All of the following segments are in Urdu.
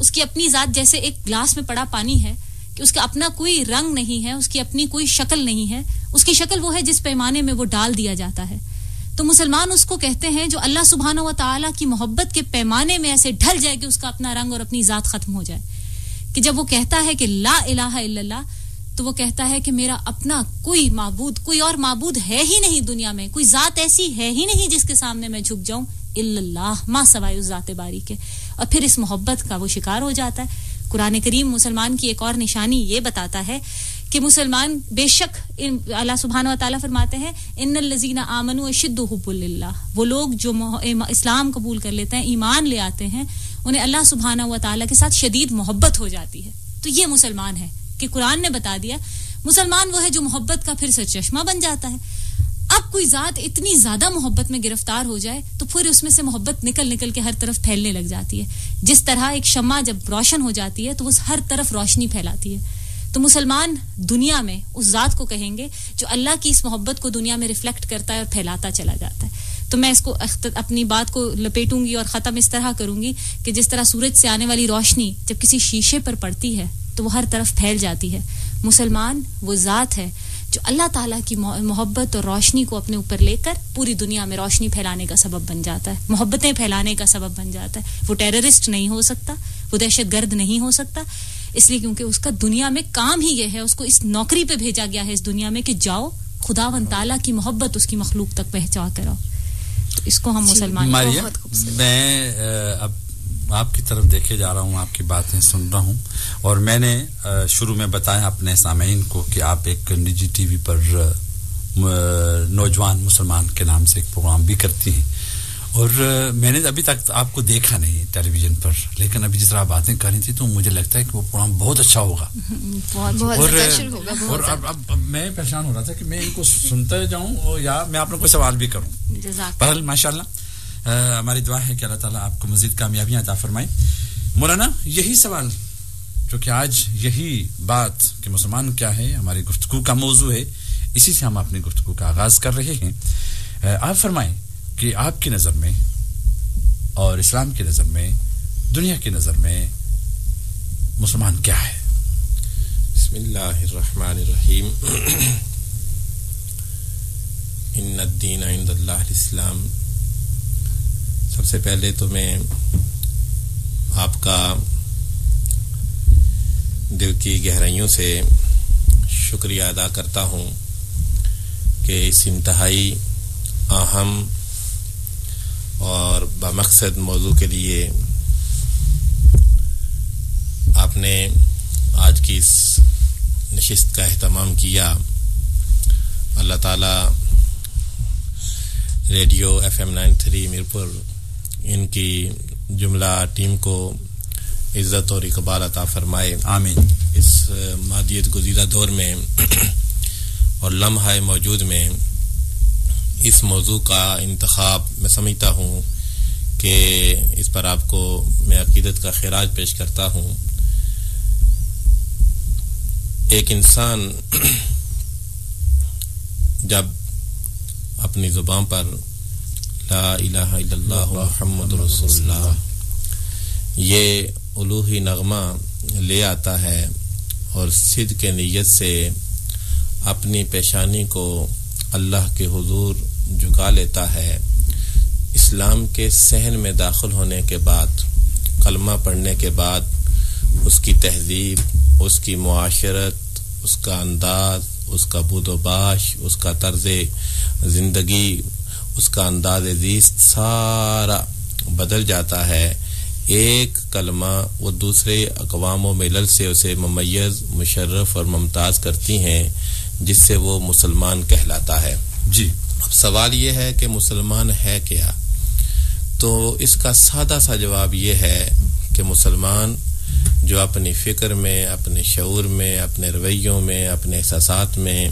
اس کی اپنی ذات جیسے ایک گلاس میں پڑا پانی ہے کہ اس کا اپنا کوئی رنگ نہیں ہے, اس کی اپنی کوئی شکل نہیں ہے, اس کی شکل وہ ہے جس پیمانے میں وہ ڈال دیا جاتا ہے. تو مسلمان اس کو کہتے ہیں جو اللہ سبحانہ و تعالیٰ کی محبت کے پیمانے میں ایسے ڈھل جائے کہ اس کا اپنا رنگ اور اپنی ذات ختم ہو جائے. کہ جب وہ کہتا ہے کہ لا الہ الا اللہ, تو وہ کہتا ہے کہ میرا اپنا کوئی معبود, کوئی اور معبود ہے ہی نہیں دنیا میں, کوئی ذات ایسی ہے ہی نہیں جس کے سامنے میں جھک جاؤں, الا اللہ, ما سوائے اس ذات باری کے. اور پھر اس محبت کا وہ شکار ہو جاتا ہے. قرآن کریم مسلمان کی ایک اور نشانی یہ بتاتا ہے کہ مسلمان بے شک, اللہ سبحانہ و تعالیٰ فرماتے ہیں ان الذین آمنوا اشد حب للہ, وہ لوگ جو اسلام قبول کر لیتے ہیں, ایمان لے آتے ہیں, انہیں اللہ سبحانہ و تعالیٰ کے ساتھ شدید محبت ہو جاتی ہے. تو یہ مسلمان ہے کہ قرآن نے بتا دیا, مسلمان وہ ہے جو محبت کا پھر سرچشمہ بن جاتا ہے. اب کوئی ذات اتنی زیادہ محبت میں گرفتار ہو جائے تو پھر اس میں سے محبت نکل نکل کے ہر طرف پھیلنے لگ جاتی ہے. جس طرح ایک شمع جب روشن ہو جاتی ہے تو وہ ہر طرف روشنی پھیلاتی ہے. تو مسلمان دنیا میں اس ذات کو کہیں گے جو اللہ کی اس محبت کو دنیا میں ریفلیکٹ کرتا ہے اور پھیلاتا چلا جاتا ہے. تو میں اس کو اپنی بات کو لپیٹوں گی اور ختم اس طرح کروں گی کہ جس طرح سورج سے آنے والی روشنی جب کسی شیشے پر پڑتی ہے تو وہ ہر طرف پھیل جاتی ہے. مسلمان وہ ذات ہے جو اللہ تعالیٰ کی محبت اور روشنی کو اپنے اوپر لے کر پوری دنیا میں روشنی پھیلانے کا سبب بن جاتا ہے, محبتیں پھیلانے کا سبب بن جاتا ہے. وہ ٹیررسٹ نہیں ہو سکتا, وہ دہشت گرد نہیں ہو سکتا, اس لیے کیونکہ اس کا دنیا میں کام ہی یہ ہے, اس کو اس نوکری پہ بھیجا گیا ہے اس دنیا میں کہ جاؤ خداوند تعالیٰ کی محبت اس کی مخلوق تک پہنچا کرو. تو اس کو ہم مسلمان میں اب آپ کی طرف دیکھے جا رہا ہوں, آپ کی باتیں سن رہا ہوں, اور میں نے شروع میں بتایا اپنے سامعین کو کہ آپ ایک نجی ٹی وی پر نوجوان مسلمان کے نام سے ایک پروگرام بھی کرتی ہیں, اور میں نے ابھی تک آپ کو دیکھا نہیں ٹیلی ویژن پر, لیکن ابھی جس طرح باتیں کر رہی تھی تو مجھے لگتا ہے کہ وہ پروگرام بہت اچھا ہوگا. اور اب میں پریشان ہو رہا تھا کہ میں ان کو سنتا جاؤں یا میں آپ نے کوئی سوال بھی کروں. بہرحال ماشاء اللہ ہماری دعا ہے کہ اللہ تعالیٰ آپ کو مزید کامیابیاں عطا فرمائے. مولانا, یہی سوال جو کہ آج یہی بات کہ مسلمان کیا ہے ہماری گفتگو کا موضوع ہے, اسی سے ہم اپنی گفتگو کا آغاز کر رہے ہیں. آپ فرمائیں کہ آپ کی نظر میں اور اسلام کی نظر میں, دنیا کی نظر میں مسلمان کیا ہے؟ بسم اللہ الرحمن الرحیم. ان الدین عند اللہ الاسلام. سب سے پہلے تو میں آپ کا دل کی گہرائیوں سے شکریہ ادا کرتا ہوں کہ اس انتہائی اہم اور بمقصد موضوع کے لیے آپ نے آج کی اس نشست کا اہتمام کیا. اللہ تعالی ریڈیو FM 93 میرپور ان کی جملہ ٹیم کو عزت اور اقبال عطا فرمائے, آمین. اس مادیت گزیدہ دور میں اور لمحہ موجود میں اس موضوع کا انتخاب میں سمجھتا ہوں کہ اس پر آپ کو میں عقیدت کا خراج پیش کرتا ہوں. ایک انسان جب اپنی زبان پر لا الہ الا اللہ محمد رسول اللہ یہ الوہی نغمہ لے آتا ہے اور صدق نیت سے اپنی پیشانی کو اللہ کے حضور جھکا لیتا ہے, اسلام کے صحن میں داخل ہونے کے بعد, کلمہ پڑھنے کے بعد, اس کی تہذیب, اس کی معاشرت, اس کا انداز, اس کا بود و باش, اس کا طرز زندگی, اس کا انداز زیست سارا بدل جاتا ہے. ایک کلمہ وہ دوسرے اقوام و ملل سے اسے ممیز, مشرف اور ممتاز کرتی ہیں, جس سے وہ مسلمان کہلاتا ہے. جی, اب سوال یہ ہے کہ مسلمان ہے کیا؟ تو اس کا سادہ سا جواب یہ ہے کہ مسلمان جو اپنی فکر میں, اپنے شعور میں, اپنے رویوں میں, اپنے احساسات میں,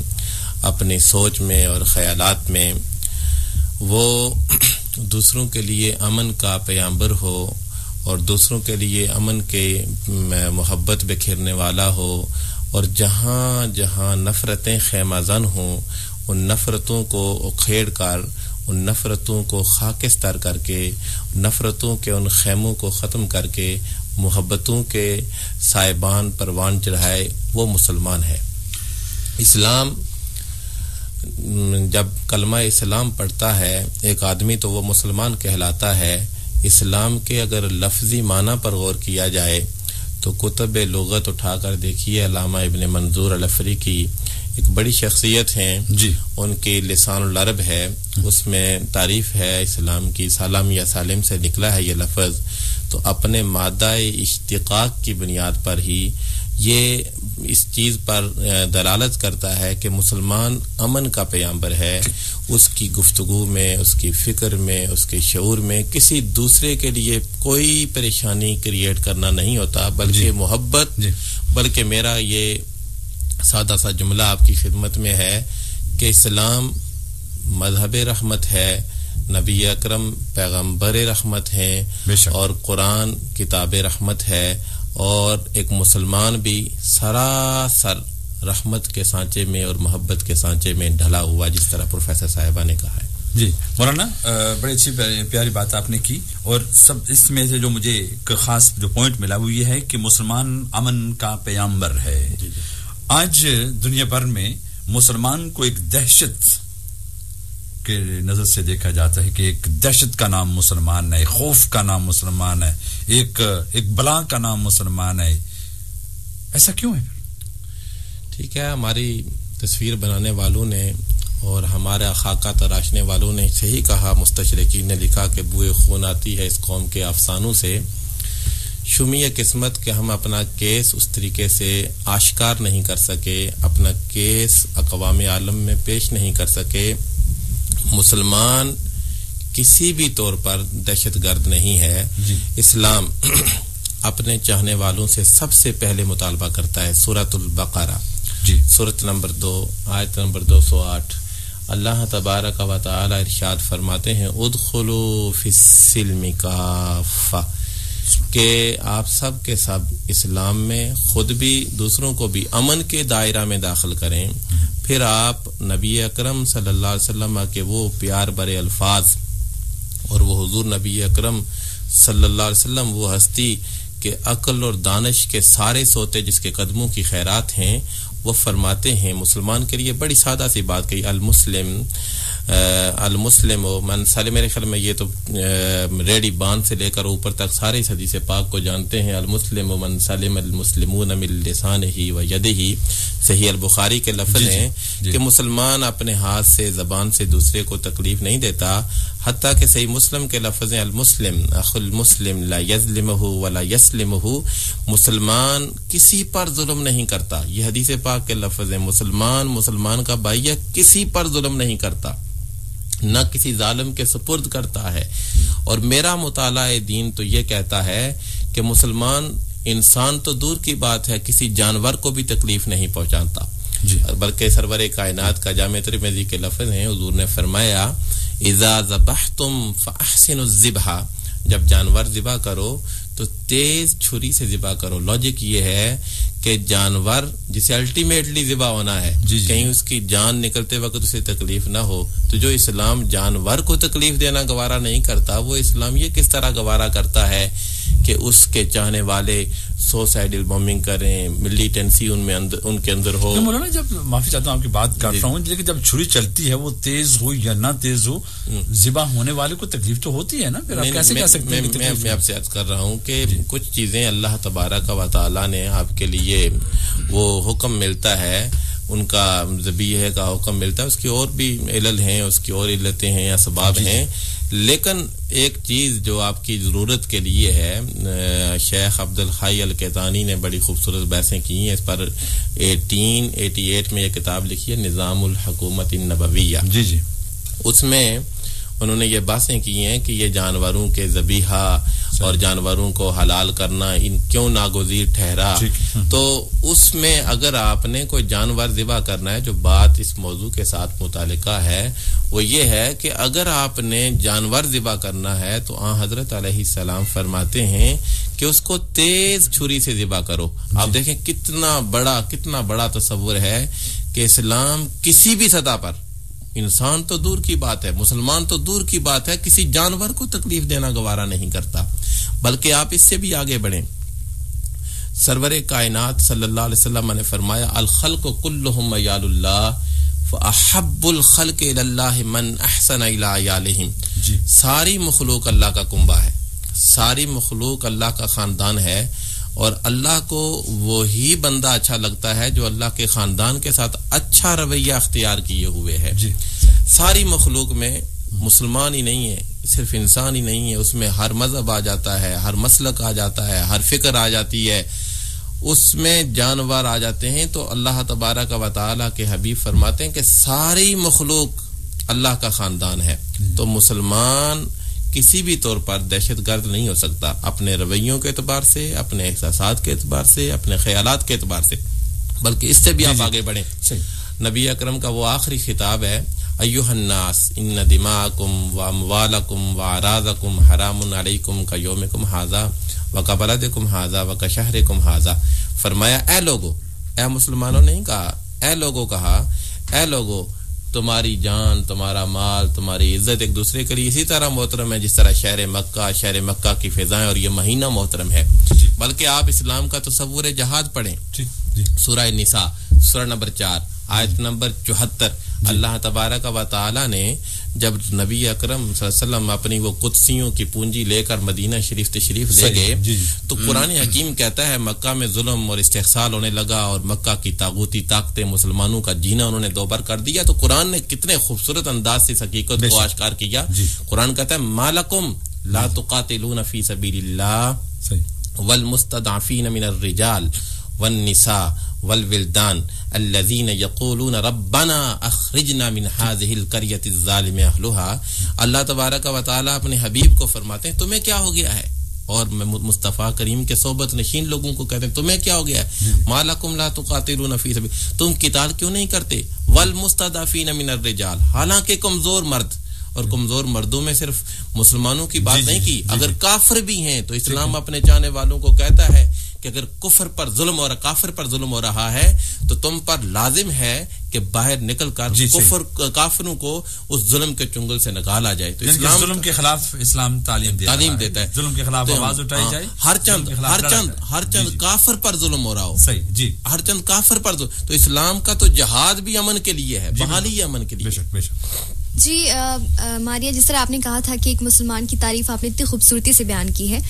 اپنی سوچ میں اور خیالات میں وہ دوسروں کے لیے امن کا پیامبر ہو اور دوسروں کے لیے امن کے محبت بکھیرنے والا ہو, اور جہاں جہاں نفرتیں خیمہ زن ہوں ان نفرتوں کو اکھیڑ کر, ان نفرتوں کو خاکستر کر کے, نفرتوں کے ان خیموں کو ختم کر کے محبتوں کے سائبان پروان چڑھائے وہ مسلمان ہے. اسلام جب کلمہ اسلام پڑھتا ہے ایک آدمی تو وہ مسلمان کہلاتا ہے. اسلام کے اگر لفظی معنی پر غور کیا جائے تو کتب لغت اٹھا کر دیکھیے. علامہ ابن منظور الافریقی ایک بڑی شخصیت ہیں جی، ان کی لسان العرب ہے، اس میں تعریف ہے اسلام کی. سالم یا سالم سے نکلا ہے یہ لفظ. تو اپنے مادہ اشتقاق کی بنیاد پر ہی یہ اس چیز پر دلالت کرتا ہے کہ مسلمان امن کا پیغمبر ہے. اس کی گفتگو میں، اس کی فکر میں، اس کے شعور میں کسی دوسرے کے لیے کوئی پریشانی کریٹ کرنا نہیں ہوتا، بلکہ جی. محبت جی. بلکہ میرا یہ سادہ سا جملہ آپ کی خدمت میں ہے کہ اسلام مذہب رحمت ہے، نبی اکرم پیغمبر رحمت ہیں، اور قرآن کتاب رحمت ہے، اور ایک مسلمان بھی سراسر رحمت کے سانچے میں اور محبت کے سانچے میں ڈھلا ہوا، جس طرح پروفیسر صاحبہ نے کہا ہے. جی مولانا بڑی اچھی پیاری بات آپ نے کی. اور سب اس میں سے جو مجھے ایک خاص جو پوائنٹ ملا وہ یہ ہے کہ مسلمان امن کا پیغمبر ہے. جی جی. آج دنیا بھر میں مسلمان کو ایک دہشت کے نظر سے دیکھا جاتا ہے کہ ایک دہشت کا نام مسلمان ہے، خوف کا نام مسلمان ہے، ایک بلا کا نام مسلمان ہے. ایسا کیوں ہے؟ ٹھیک ہے، ہماری تصویر بنانے والوں نے اور ہمارا خاکہ تراشنے والوں نے صحیح کہا. مستشرقین نے لکھا کہ بوئے خون آتی ہے اس قوم کے افسانوں سے. شمی قسمت کہ ہم اپنا کیس اس طریقے سے آشکار نہیں کر سکے، اپنا کیس اقوام عالم میں پیش نہیں کر سکے. مسلمان کسی بھی طور پر دہشت گرد نہیں ہے جی. اسلام اپنے چاہنے والوں سے سب سے پہلے مطالبہ کرتا ہے. سورۃ البقرہ جی، سورۃ نمبر 2 آیت نمبر 208. اللہ تبارک و تعالی ارشاد فرماتے ہیں ادخلوا فی السلم کافہ، کہ آپ سب کے سب اسلام میں خود بھی دوسروں کو بھی امن کے دائرہ میں داخل کریں. پھر آپ نبی اکرم صلی اللہ علیہ وسلم کے وہ پیار برے الفاظ اور وہ حضور نبی اکرم صلی اللہ علیہ وسلم وہ ہستی کہ عقل اور دانش کے سارے سوتے جس کے قدموں کی خیرات ہیں، وہ فرماتے ہیں مسلمان کے لیے بڑی سادہ سی بات کہی، المسلم من سالم. میرے خیال میں یہ تو ریڈی بان سے لے کر اوپر تک سارے اس حدیث پاک کو جانتے ہیں. المسلم من سالم المسلمون من لسانہ و یدہ. صحیح البخاری کے لفظ ہیں کہ مسلمان اپنے ہاتھ سے زبان سے دوسرے کو تکلیف نہیں دیتا. حتیٰ کہ صحیح مسلم کے لفظ ہیں المسلم اخو المسلم لا یظلمہ ولا یسلمہ. مسلمان کسی پر ظلم نہیں کرتا. یہ حدیث پاک کے لفظ ہیں. مسلمان کا بھائی کسی پر ظلم نہیں کرتا، نہ کسی ظالم کے سپرد کرتا ہے. اور میرا مطالعہ دین تو یہ کہتا ہے کہ مسلمان انسان تو دور کی بات ہے کسی جانور کو بھی تکلیف نہیں پہنچاتا جی. بلکہ سرور کائنات کا جامع ترمذی کے لفظ ہیں، حضور نے فرمایا اذا ذبحتم فاحسنوا الذبح، جب جانور ذبح کرو تو تیز چھری سے ذبح کرو. لاجک یہ ہے کہ جانور جسے الٹیمیٹلی ذبح ہونا ہے جی کہیں اس کی جان نکلتے وقت اسے تکلیف نہ ہو. تو جو اسلام جانور کو تکلیف دینا گوارا نہیں کرتا، وہ اسلام یہ کس طرح گوارا کرتا ہے کہ اس کے چاہنے والے سوسائڈل بومبنگ کریں، ملیٹنسی ان کے اندر ہو. مولانا جب معافی چاہتا ہوں آپ کی بات کر رہا ہوں، لیکن جب چھری چلتی ہے وہ تیز ہو یا نہ تیز ہو، ذبح ہونے والے کو تکلیف تو ہوتی ہے نا. پھر آپ کیسے کہہ سکتے ہیں؟ میں آپ سے عرض کر رہا ہوں کہ کچھ چیزیں اللہ تبارک و تعالی نے آپ کے لیے وہ حکم ملتا ہے، ان کا ذبیحہ کا حکم ملتا ہے. اس کی اور بھی علل ہیں، اس کی اور علتیں ہیں، اسباب ہیں. لیکن ایک چیز جو آپ کی ضرورت کے لیے ہے، شیخ عبد الحی الکیتانی نے بڑی خوبصورت بحثیں کی ہیں اس پر. 1888 میں یہ کتاب لکھی ہے نظام الحکومت النبویہ جی جی. اس میں انہوں نے یہ باتیں کی ہیں کہ یہ جانوروں کے ذبیحہ اور جانوروں کو حلال کرنا ان کیوں ناگزیر ٹھہرا. تو اس میں اگر آپ نے کوئی جانور ذبح کرنا ہے، جو بات اس موضوع کے ساتھ متعلقہ ہے وہ یہ ہے کہ اگر آپ نے جانور ذبح کرنا ہے تو حضرت علیہ السلام فرماتے ہیں کہ اس کو تیز چھری سے ذبح کرو. آپ دیکھیں کتنا بڑا تصور ہے کہ اسلام کسی بھی سطح پر، انسان تو دور کی بات ہے، مسلمان تو دور کی بات ہے، کسی جانور کو تکلیف دینا گوارا نہیں کرتا. بلکہ آپ اس سے بھی آگے بڑھیں. سرور کائنات صلی اللہ علیہ وسلم نے فرمایا الخلق کلہم عیال اللہ فاحب الخلق الی اللہ من احسن الی عیالہم. ساری مخلوق اللہ کا کنبہ ہے, ساری مخلوق اللہ کا خاندان ہے, اور اللہ کو وہی بندہ اچھا لگتا ہے جو اللہ کے خاندان کے ساتھ اچھا رویہ اختیار کیے ہوئے ہے. ساری مخلوق میں مسلمان ہی نہیں ہے, صرف انسان ہی نہیں ہے, اس میں ہر مذہب آ جاتا ہے, ہر مسلک آ جاتا ہے, ہر فکر آ جاتی ہے, اس میں جانور آ جاتے ہیں. تو اللہ تبارک و تعالیٰ کے حبیب فرماتے ہیں کہ ساری مخلوق اللہ کا خاندان ہے. تو مسلمان کسی بھی طور پر دہشت گرد نہیں ہو سکتا, اپنے رویوں کے اعتبار سے, اپنے احساسات کے اعتبار سے, اپنے خیالات کے اعتبار سے, بلکہ اس سے بھی آپ آگے بڑھیں. نبی اکرم کا وہ آخری خطاب ہے ایھا الناس ان دماءکم واموالکم واعراضکم حرام علیکم کیومکم ھذا وکبلدکم ھذا وکشہرکم ھذا. فرمایا اے لوگو, اے مسلمانوں نہیں کہا, اے لوگو کہا, اے لوگو تمہاری جان, تمہارا مال, تمہاری عزت ایک دوسرے کے لیے اسی طرح محترم ہے جس طرح شہر مکہ کی فضائیں اور یہ مہینہ محترم ہے. بلکہ آپ اسلام کا تصور جہاد پڑھیں. سورہ نساء سورہ نمبر 4 آیت نمبر 74. اللہ تبارک و تعالی نے جب نبی اکرم صلی اللہ علیہ وسلم اپنی وہ قدسیوں کی پونجی لے کر مدینہ شریف تشریف لے گئے تو قرآن حکیم کہتا ہے مکہ میں ظلم اور استحصال ہونے لگا اور مکہ کی طاغوتی طاقتیں مسلمانوں کا جینا انہوں نے دوبر کر دیا. تو قرآن نے کتنے خوبصورت انداز سے اس حقیقت کو آشکار کیا. قرآن کہتا ہے مالکم لا تقاتلون فی سبیل اللہ والمستضعفین من الرجال والنساء والولدان الذين يقولون ربنا اخرجنا من هذه القرية الظالم اهلها. اللہ تبارک و تعالی اپنے حبیب کو فرماتے ہیں تمہیں کیا ہو گیا ہے, اور مصطفیٰ کریم کے صحبت نشین لوگوں کو کہتے ہیں تمہیں کیا ہو گیا ہے, مالکم لا تقاتلون فی سبیل, تم قتال کیوں نہیں کرتے, والمستضعفین من الرجال, حالانکہ کمزور مرد, اور کمزور مردوں میں صرف مسلمانوں کی بات نہیں کی, اگر کافر بھی ہیں تو اسلام اپنے چاہنے والوں کو کہتا ہے کہ اگر کفر پر ظلم اور کافر پر ظلم ہو رہا ہے تو تم پر لازم ہے کہ باہر نکل کر کفر کافروں کو اس ظلم کے چنگل سے نکالا جائے. تو اسلام ظلم کے خلاف اسلام تعلیم دیتا ہے, ظلم کے خلاف آواز اٹھائی جائے. ہر چند کافر پر ظلم ہو رہا ہو, صحیح جی, ہر چند کافر پر تو اسلام کا تو جہاد بھی امن کے لیے ہے, بحالی امن کے لیے. بے شک بے شک. جی ماریا, جس طرح آپ نے کہا تھا کہ ایک مسلمان کی تعریف آپ نے اتنی خوبصورتی سے بیان کی ہے,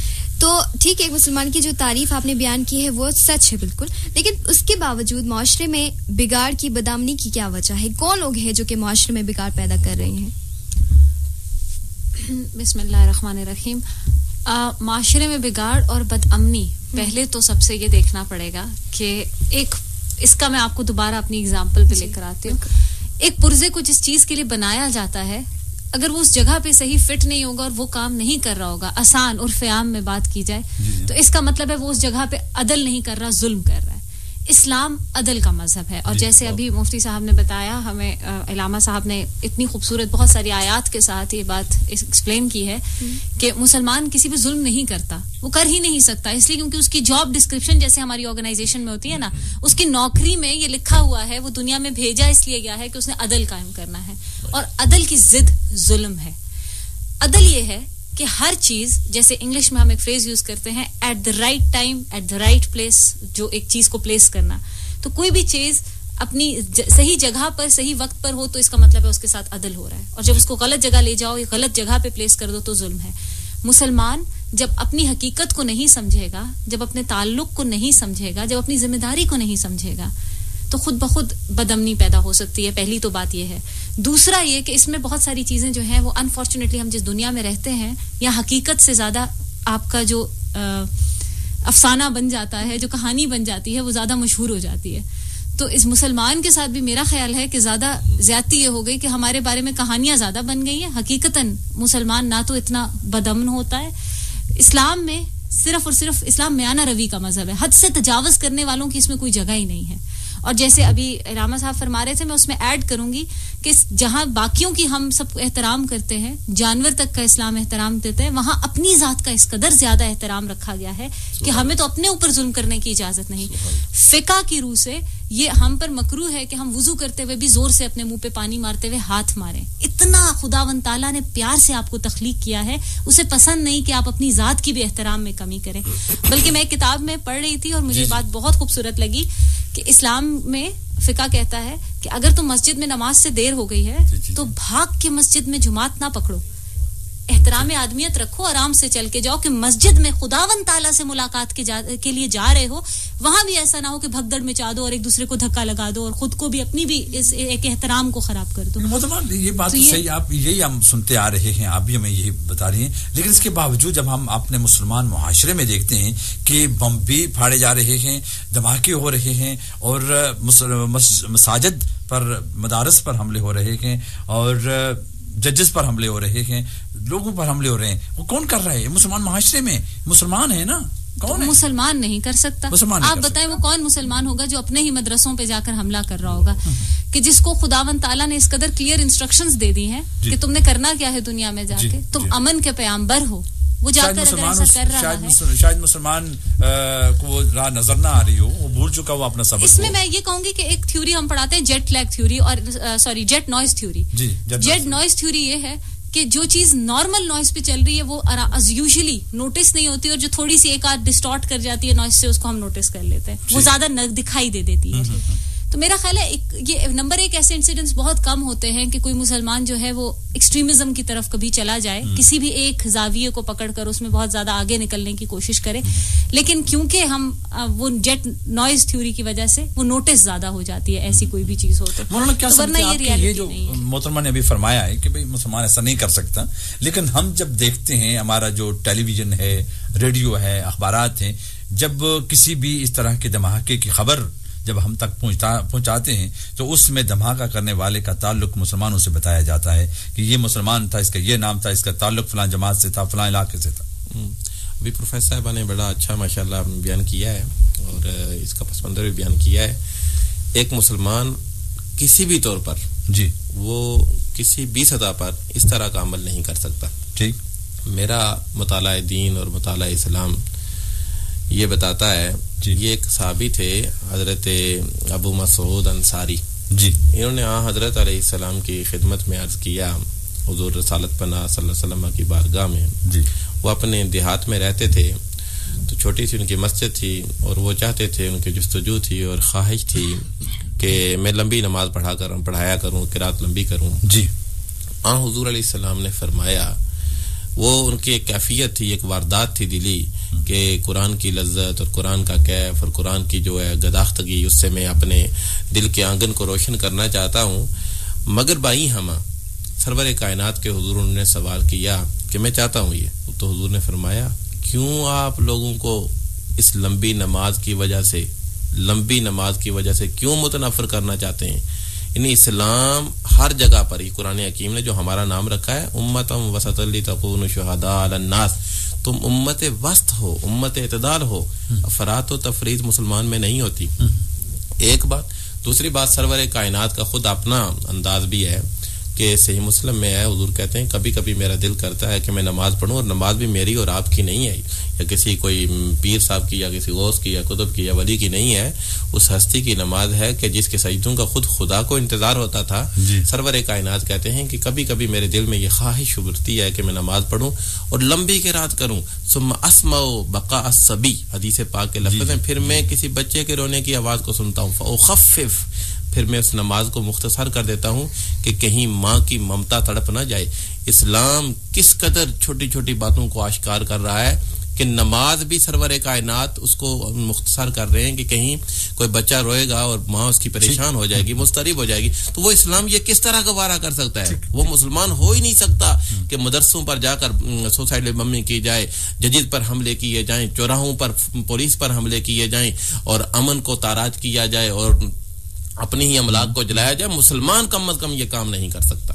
تو ٹھیک ہے ایک مسلمان کی جو تعریف آپ نے بیان کی ہے وہ سچ ہے بالکل, لیکن اس کے باوجود معاشرے میں بگاڑ کی, بدامنی کی کیا وجہ ہے؟ کون لوگ ہیں جو کہ معاشرے میں بگاڑ پیدا کر رہے ہیں؟ بسم اللہ الرحمن الرحیم. معاشرے میں بگاڑ اور بدامنی, پہلے تو سب سے یہ دیکھنا پڑے گا کہ ایک, اس کا میں آپ کو دوبارہ اپنی اگزامپل پہ لے کر آتی ہوں. ایک پرزے کو جس چیز کے لیے بنایا جاتا ہے, اگر وہ اس جگہ پہ صحیح فٹ نہیں ہوگا اور وہ کام نہیں کر رہا ہوگا, آسان عرف عام میں بات کی جائے تو اس کا مطلب ہے وہ اس جگہ پہ عدل نہیں کر رہا, ظلم کر رہا ہے. اسلام عدل کا مذہب ہے, اور جیسے ابھی مفتی صاحب نے بتایا, ہمیں علامہ صاحب نے اتنی خوبصورت بہت ساری آیات کے ساتھ یہ بات ایکسپلین کی ہے کہ مسلمان کسی پہ ظلم نہیں کرتا, وہ کر ہی نہیں سکتا, اس لیے کیونکہ اس کی جاب ڈسکرپشن جیسے ہماری آرگنائزیشن میں ہوتی ہے نا, اس کی نوکری میں یہ لکھا ہوا ہے, وہ دنیا میں بھیجا اس لیے گیا ہے کہ اس نے عدل قائم کرنا ہے, اور عدل کی ضد ظلم ہے. عدل یہ ہے کہ ہر چیز, جیسے انگلش میں ہم ایک فریز یوز کرتے ہیں at the right time at the right place, جو ایک چیز کو پلیس کرنا, تو کوئی بھی چیز اپنی صحیح جگہ پر صحیح وقت پر ہو تو اس کا مطلب ہے اس کے ساتھ عدل ہو رہا ہے, اور جب اس کو غلط جگہ لے جاؤ یا غلط جگہ پہ پلیس کر دو تو ظلم ہے. مسلمان جب اپنی حقیقت کو نہیں سمجھے گا, جب اپنے تعلق کو نہیں سمجھے گا, جب اپنی ذمہ داری کو نہیں سمجھے گا, تو خود بخود بدامنی پیدا ہو سکتی ہے. پہلی تو بات یہ ہے. دوسرا یہ کہ اس میں بہت ساری چیزیں جو ہیں وہ انفارچونیٹلی ہم جس دنیا میں رہتے ہیں یا حقیقت سے زیادہ آپ کا جو افسانہ بن جاتا ہے, جو کہانی بن جاتی ہے, وہ زیادہ مشہور ہو جاتی ہے. تو اس مسلمان کے ساتھ بھی میرا خیال ہے کہ زیادہ زیادتی یہ ہو گئی کہ ہمارے بارے میں کہانیاں زیادہ بن گئی ہیں. حقیقتاً مسلمان نہ تو اتنا بدامن ہوتا ہے. اسلام میں صرف اور صرف اسلام میانہ روی کا مذہب ہے, حد سے تجاوز کرنے والوں کی اس میں کوئی جگہ ہی نہیں ہے. اور جیسے ابھی علامہ صاحب فرما رہے تھے, میں اس میں ایڈ کروں گی کہ جہاں باقیوں کی ہم سب احترام کرتے ہیں, جانور تک کا اسلام احترام دیتے ہیں, وہاں اپنی ذات کا اس قدر زیادہ احترام رکھا گیا ہے کہ ہمیں تو اپنے اوپر ظلم کرنے کی اجازت نہیں. فقہ کی روح سے یہ ہم پر مکروہ ہے کہ ہم وضو کرتے ہوئے بھی زور سے اپنے منہ پہ پانی مارتے ہوئے ہاتھ ماریں. اتنا خداوند تعالیٰ نے پیار سے آپ کو تخلیق کیا ہے, اسے پسند نہیں کہ آپ اپنی ذات کی بھی احترام میں کمی کریں. بلکہ میں ایک کتاب میں پڑھ رہی تھی اور مجھے بات بہت خوبصورت لگی کہ اسلام میں فقہ کہتا ہے کہ اگر تم مسجد میں نماز سے دیر ہو گئی ہے تو بھاگ کے مسجد میں جماعت نہ پکڑو, احترام آدمیت رکھو, آرام سے چل کے جاؤ کہ مسجد میں خداوند تعالیٰ سے ملاقات کے لیے جا رہے ہو, وہاں بھی ایسا نہ ہو کہ بھگدڑ مچا دو اور ایک دوسرے کو دھکا لگا دو اور خود کو بھی اپنی بھی اس ایک احترام کو خراب کر دو. محترمہ یہ بات تو صحیح, آپ یہی ہم سنتے آ رہے ہیں, آپ بھی ہمیں یہی بتا رہی ہیں, لیکن اس کے باوجود جب ہم اپنے مسلمان معاشرے میں دیکھتے ہیں کہ بم بھی پھاڑے جا رہے ہیں, دھماکے ہو رہے ہیں, اور مساجد پر, مدارس پر حملے ہو رہے ہیں, اور ججز پر حملے ہو رہے ہیں, لوگوں پر حملے ہو رہے ہیں, وہ کون کر رہا ہے؟ مسلمان معاشرے میں مسلمان ہے نا, کون ہے؟ مسلمان نہیں کر سکتا. آپ بتائیں وہ کون مسلمان ہوگا جو اپنے ہی مدرسوں پہ جا کر حملہ کر رہا ہوگا, کہ جس کو خداوند تعالیٰ نے اس قدر کلیئر انسٹرکشنز دے دی ہیں کہ تم نے کرنا کیا ہے دنیا میں جا کے, تم امن کے پیامبر ہو. وہ جا کر اگر ایسا کر رہا ہے, شاید مسلمان کو راہ نظر نہ آ رہی ہو, وہ بھول چکا وہ اپنا سبق. اس میں میں یہ کہوں گی کہ ایک تھیوری ہم پڑھاتے ہیں, جیٹ لیگ تھیوری, اور sorry jet noise theory. Jet noise theory یہ ہے کہ جو چیز نارمل نوائز پہ چل رہی ہے وہ یوزلی نوٹس نہیں ہوتی, اور جو تھوڑی سی ایک آدھ ڈسٹارٹ کر جاتی ہے نوائز سے, اس کو ہم نوٹس کر لیتے ہیں, وہ زیادہ دکھائی دے دیتی ہے. تو میرا خیال ہے یہ نمبر ایک ایسے انسیڈنٹس بہت کم ہوتے ہیں کہ کوئی مسلمان جو ہے وہ ایکسٹریمزم کی طرف کبھی چلا جائے, کسی بھی ایک زاویے کو پکڑ کر اس میں بہت زیادہ آگے نکلنے کی کوشش کرے. لیکن کیونکہ ہم وہ جیٹ نوائز تھیوری کی وجہ سے وہ نوٹس زیادہ ہو جاتی ہے ایسی کوئی بھی چیز ہو تو. ورنہ یہ جو محترمہ نے ابھی فرمایا ہے کہ بھئی مسلمان ایسا نہیں کر سکتا, لیکن ہم جب دیکھتے ہیں ہمارا جو ٹیلی ویژن ہے, ریڈیو ہے, اخبارات ہیں, جب کسی بھی اس طرح کے دھماکے کی خبر جب ہم تک پہنچاتے ہیں تو اس میں دھماکہ کرنے والے کا تعلق مسلمانوں سے بتایا جاتا ہے کہ یہ مسلمان تھا, اس کا یہ نام تھا, اس کا تعلق فلاں جماعت سے تھا, فلاں علاقے سے تھا. ابھی پروفیسر صاحبہ نے بڑا اچھا ماشاءاللہ بیان کیا ہے اور اس کا پس منظر بھی بیان کیا ہے. ایک مسلمان کسی بھی طور پر وہ کسی بھی سطح پر اس طرح کا عمل نہیں کر سکتا. ٹھیک, میرا مطالعہ دین اور مطالعہ اسلام یہ بتاتا ہے. یہ ایک صحابی تھے حضرت ابو مسعود انصاری, انہوں نے حضرت علیہ السلام کی خدمت میں عرض کیا حضور رسالت پناہ صلی اللہ علیہ وسلم کی بارگاہ میں. وہ اپنے دیہات میں رہتے تھے, تو چھوٹی سی ان کی مسجد تھی اور وہ چاہتے تھے, ان کی جستجو تھی اور خواہش تھی کہ میں لمبی نماز پڑھایا کروں, قرات لمبی کروں. حضور علیہ السلام نے فرمایا, وہ ان کی ایک کیفیت تھی, ایک واردات تھی دلی, کہ قرآن کی لذت اور قرآن کا کیف اور قرآن کی جو ہے گداختگی, اس سے میں اپنے دل کے آنگن کو روشن کرنا چاہتا ہوں. مگر بائی ہما سرور کائنات کے حضور نے سوال کیا کہ میں چاہتا ہوں یہ, تو حضور نے فرمایا کیوں آپ لوگوں کو اس لمبی نماز کی وجہ سے کیوں متنفر کرنا چاہتے ہیں. یعنی اسلام ہر جگہ پر ہی قرآن حکیم نے جو ہمارا نام رکھا ہے, امتم وسط لتکونوا شہداء علی الناس, تم امت وسط ہو, امت اعتدال ہو, افراط و تفریط مسلمان میں نہیں ہوتی. ایک بات. دوسری بات, سرور کائنات کا خود اپنا انداز بھی ہے کہ صحیح مسلم میں ہے, حضور کہتے ہیں کبھی کبھی میرا دل کرتا ہے کہ میں نماز پڑھوں, اور نماز بھی میری اور آپ کی نہیں ہے, یا کسی کوئی پیر صاحب کی یا کسی غوث کی یا قطب کی یا ولی کی نہیں ہے, اس ہستی کی نماز ہے کہ جس کے سجدوں کا خود خدا کو انتظار ہوتا تھا. سرور کائنات کہتے ہیں کہ کبھی کبھی میرے دل میں یہ خواہش ابھرتی ہے کہ میں نماز پڑھوں اور لمبی قرات کروں. ثم اسمع بقاء الصبی, حدیث پاک کے لفظ ہیں, پھر میں کسی بچے کے رونے کی آواز کو سنتا ہوں. فاخفف, پھر میں اس نماز کو مختصر کر دیتا ہوں کہ کہیں ماں کی ممتا تڑپ نہ جائے. اسلام کس قدر چھوٹی چھوٹی باتوں کو آشکار کر رہا ہے کہ نماز بھی سرور کائنات اس کو مختصر کر رہے ہیں کہ کہیں کوئی بچہ روئے گا اور ماں اس کی پریشان ہو جائے گی, مضطرب ہو جائے گی, تو وہ اسلام یہ کس طرح گوارا کر سکتا ہے؟ وہ مسلمان ہو ہی نہیں سکتا کہ مدرسوں پر جا کر سوسائڈ بمبنگ کی جائے, ججز پر حملے کیے جائیں, چوراہوں پر پولیس پر حملے کیے جائیں, اور امن کو تاراج کیا جائے, اور اپنی ہی املاک کو جلایا جائے. مسلمان کم از کم یہ کام نہیں کر سکتا.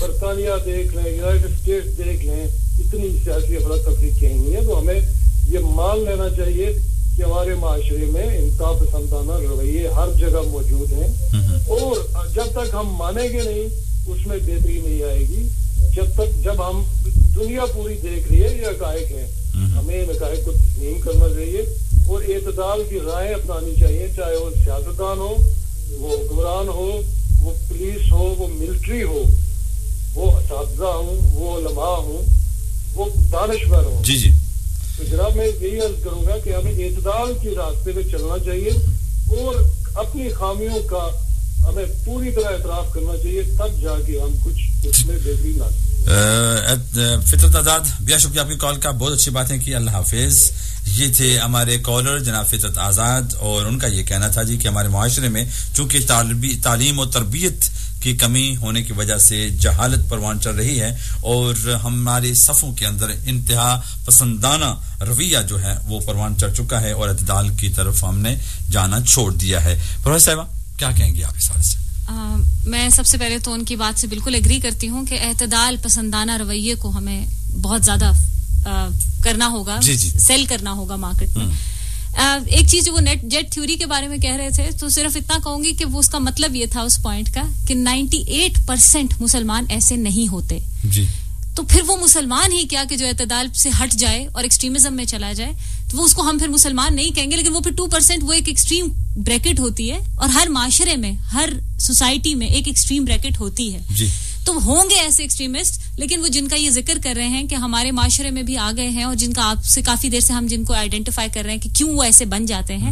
برطانیہ دیکھ لیں, یونائٹڈ اسٹیٹس دیکھ لیں, اتنی سیاسی افراتفری کہیں نہیں ہے. تو ہمیں یہ مان لینا چاہیے کہ ہمارے معاشرے میں انتہا پسندانہ رویے ہر جگہ موجود ہیں, اور جب تک ہم مانیں گے نہیں اس میں بہتری نہیں آئے گی. جب ہم دنیا پوری دیکھ رہی ہے یہ حقائق ہیں, ہمیں ان حقائق کو تسلیم کرنا چاہیے اور اعتدال کی رائے اپنانی چاہیے, چاہے وہ سیاستدان ہو, وہ حکمران ہو, وہ پولیس ہو, وہ ملٹری ہو, وہ اساتذہ ہوں, وہ علماء ہوں, وہ دانشور ہوں. جی جی. تو جناب میں یہی عرض کروں گا کہ ہمیں اعتدال کے راستے پہ چلنا چاہیے اور اپنی خامیوں کا ہمیں پوری طرح اعتراف کرنا چاہیے, تب جا کے ہم کچھ اس میں بہتری لا سکیں. فطرت آزاد, بہت شکریہ آپ کی کال کا, بہت اچھی باتیں کی, اللہ حافظ. یہ تھے ہمارے کالر جناب فطرت آزاد, اور ان کا یہ کہنا تھا جی کہ ہمارے معاشرے میں چونکہ تعلیم و تربیت کی کمی ہونے کی وجہ سے جہالت پروان چل رہی ہے, اور ہمارے صفوں کے اندر انتہا پسندانہ رویہ جو ہے وہ پروان چڑھ چکا ہے, اور اعتدال کی طرف ہم نے جانا چھوڑ دیا ہے. پروفیسر صاحبہ کیا کہیں گے آپ اس حوالے سے؟ میں سب سے پہلے تو ان کی بات سے بالکل ایگری کرتی ہوں کہ اعتدال پسندانہ رویے کو ہمیں بہت زیادہ کرنا ہوگا, سیل کرنا ہوگا مارکیٹ میں. ایک چیز جو وہ جیٹ تھیوری کے بارے میں کہہ رہے تھے, تو صرف اتنا کہوں گی کہ وہ اس کا مطلب یہ تھا اس پوائنٹ کا کہ 98% مسلمان ایسے نہیں ہوتے. جی. تو پھر وہ مسلمان ہی کیا کہ جو اعتدال سے ہٹ جائے اور ایکسٹریمزم میں چلا جائے, تو وہ اس کو ہم پھر مسلمان نہیں کہیں گے, لیکن وہ پھر 2% وہ ایک ایکسٹریم بریکٹ ہوتی ہے, اور ہر معاشرے میں, ہر سوسائٹی میں ایک ایکسٹریم بریکٹ ہوتی ہے. جی. تو ہوں گے ایسے ایکسٹریمسٹ, لیکن وہ جن کا یہ ذکر کر رہے ہیں کہ ہمارے معاشرے میں بھی آ گئے ہیں, اور جن کا آپ سے کافی دیر سے ہم جن کو آئیڈینٹیفائی کر رہے ہیں کہ کیوں وہ ایسے بن جاتے ہیں,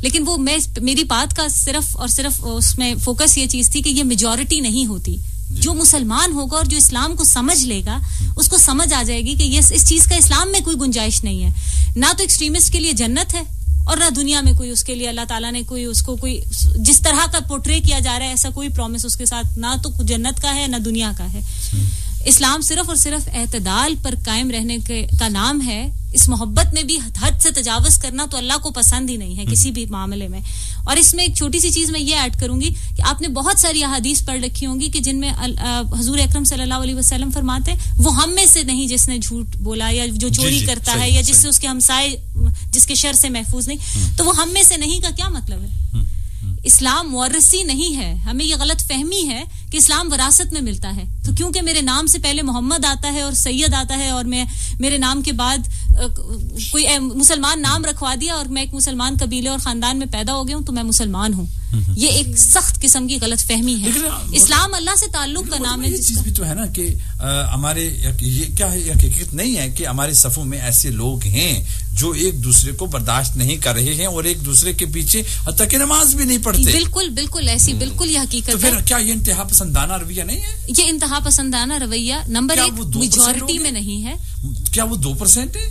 لیکن وہ میری بات کا صرف اور صرف اس میں فوکس یہ چیز تھی کہ یہ میجورٹی نہیں ہوتی. جو مسلمان ہوگا اور جو اسلام کو سمجھ لے گا, اس کو سمجھ آ جائے گی کہ یہ اس چیز کا اسلام میں کوئی گنجائش نہیں ہے. نہ تو ایکسٹریمسٹ کے لیے جنت ہے, اور نہ دنیا میں کوئی اس کے لیے اللہ تعالیٰ نے کوئی اس کو کوئی جس طرح کا پورٹرے کیا جا رہا ہے ایسا کوئی پرومس اس کے ساتھ نہ تو جنت کا ہے نہ دنیا کا ہے. اسلام صرف اور صرف اعتدال پر قائم رہنے کا نام ہے. اس محبت میں بھی حد سے تجاوز کرنا تو اللہ کو پسند ہی نہیں ہے کسی بھی معاملے میں. اور اس میں ایک چھوٹی سی چیز میں یہ ایڈ کروں گی کہ آپ نے بہت ساری احادیث پڑھ رکھی ہوں گی کہ جن میں حضور اکرم صلی اللہ علیہ وسلم فرماتے ہیں وہ ہم میں سے نہیں جس نے جھوٹ بولا یا جو چوری کرتا ہے یا جس سے اس کے ہمسائے جس کے شر سے محفوظ نہیں, تو وہ ہم میں سے نہیں کا کیا مطلب ہے؟ اسلام وارثی نہیں ہے. ہمیں یہ غلط فہمی ہے کہ اسلام وراثت میں ملتا ہے. تو کیونکہ میرے نام سے پہلے محمد آتا ہے اور سید آتا ہے, اور میں میرے نام کے بعد کوئی مسلمان نام رکھوا دیا اور میں ایک مسلمان قبیلے اور خاندان میں پیدا ہو گیا ہوں تو میں مسلمان ہوں, یہ ایک سخت قسم کی غلط فہمی ہے. اسلام اللہ سے تعلق کا نام ہے. یہ چیز بھی تو ہے نا کہ ہمارے یہ کیا ہے, حقیقت نہیں ہے کہ ہمارے صفوں میں ایسے لوگ ہیں جو ایک دوسرے کو برداشت نہیں کر رہے ہیں اور ایک دوسرے کے پیچھے حتیٰ کہ نماز بھی نہیں پڑھتے. بالکل بالکل ایسی بالکل یہ حقیقت ہے. تو پھر کیا یہ انتہا پسندانہ رویہ نہیں ہے؟ یہ انتہا پسندانہ رویہ نمبر 1 میجورٹی میں نہیں ہے. کیا وہ 2% ہے؟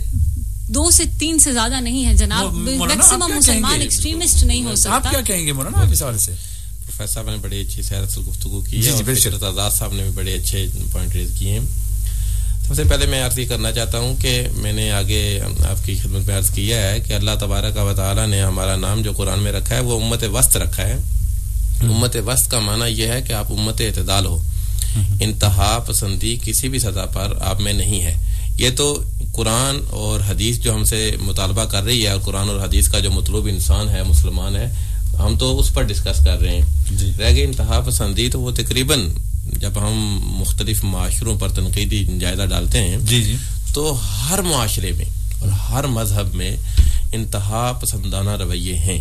2 سے 3 سے زیادہ نہیں ہے جناب. میکسیمم مسلمان ایکسٹریمسٹ نہیں ہو سکتا. آپ کیا کہیں گے مولانا آپ اس حوالے سے؟ پروفیسر صاحب نے بڑی اچھی سیر گفتگو کی ہے, اور آزاد صاحب نے بھی بڑے اچھے پوائنٹ ریز کیے ہیں. سب سے پہلے میں عرض کرنا چاہتا ہوں کہ میں نے آگے آپ کی خدمت میں عرض کیا ہے کہ اللہ تبارک و تعالیٰ نے ہمارا نام جو قرآن میں رکھا ہے وہ امت وسط رکھا ہے. امت وسط کا معنی یہ ہے کہ آپ امت اعتدال ہو. انتہا پسندی کسی بھی سطح پر آپ میں نہیں ہے. یہ تو قرآن اور حدیث جو ہم سے مطالبہ کر رہی ہے, اور قرآن اور حدیث کا جو مطلوب انسان ہے مسلمان ہے, ہم تو اس پر ڈسکس کر رہے ہیں. رہ گئی انتہا پسندی, تو وہ تقریباً جب ہم مختلف معاشروں پر تنقیدی جائزہ ڈالتے ہیں تو ہر معاشرے میں اور ہر مذہب میں انتہا پسندانہ رویے ہیں.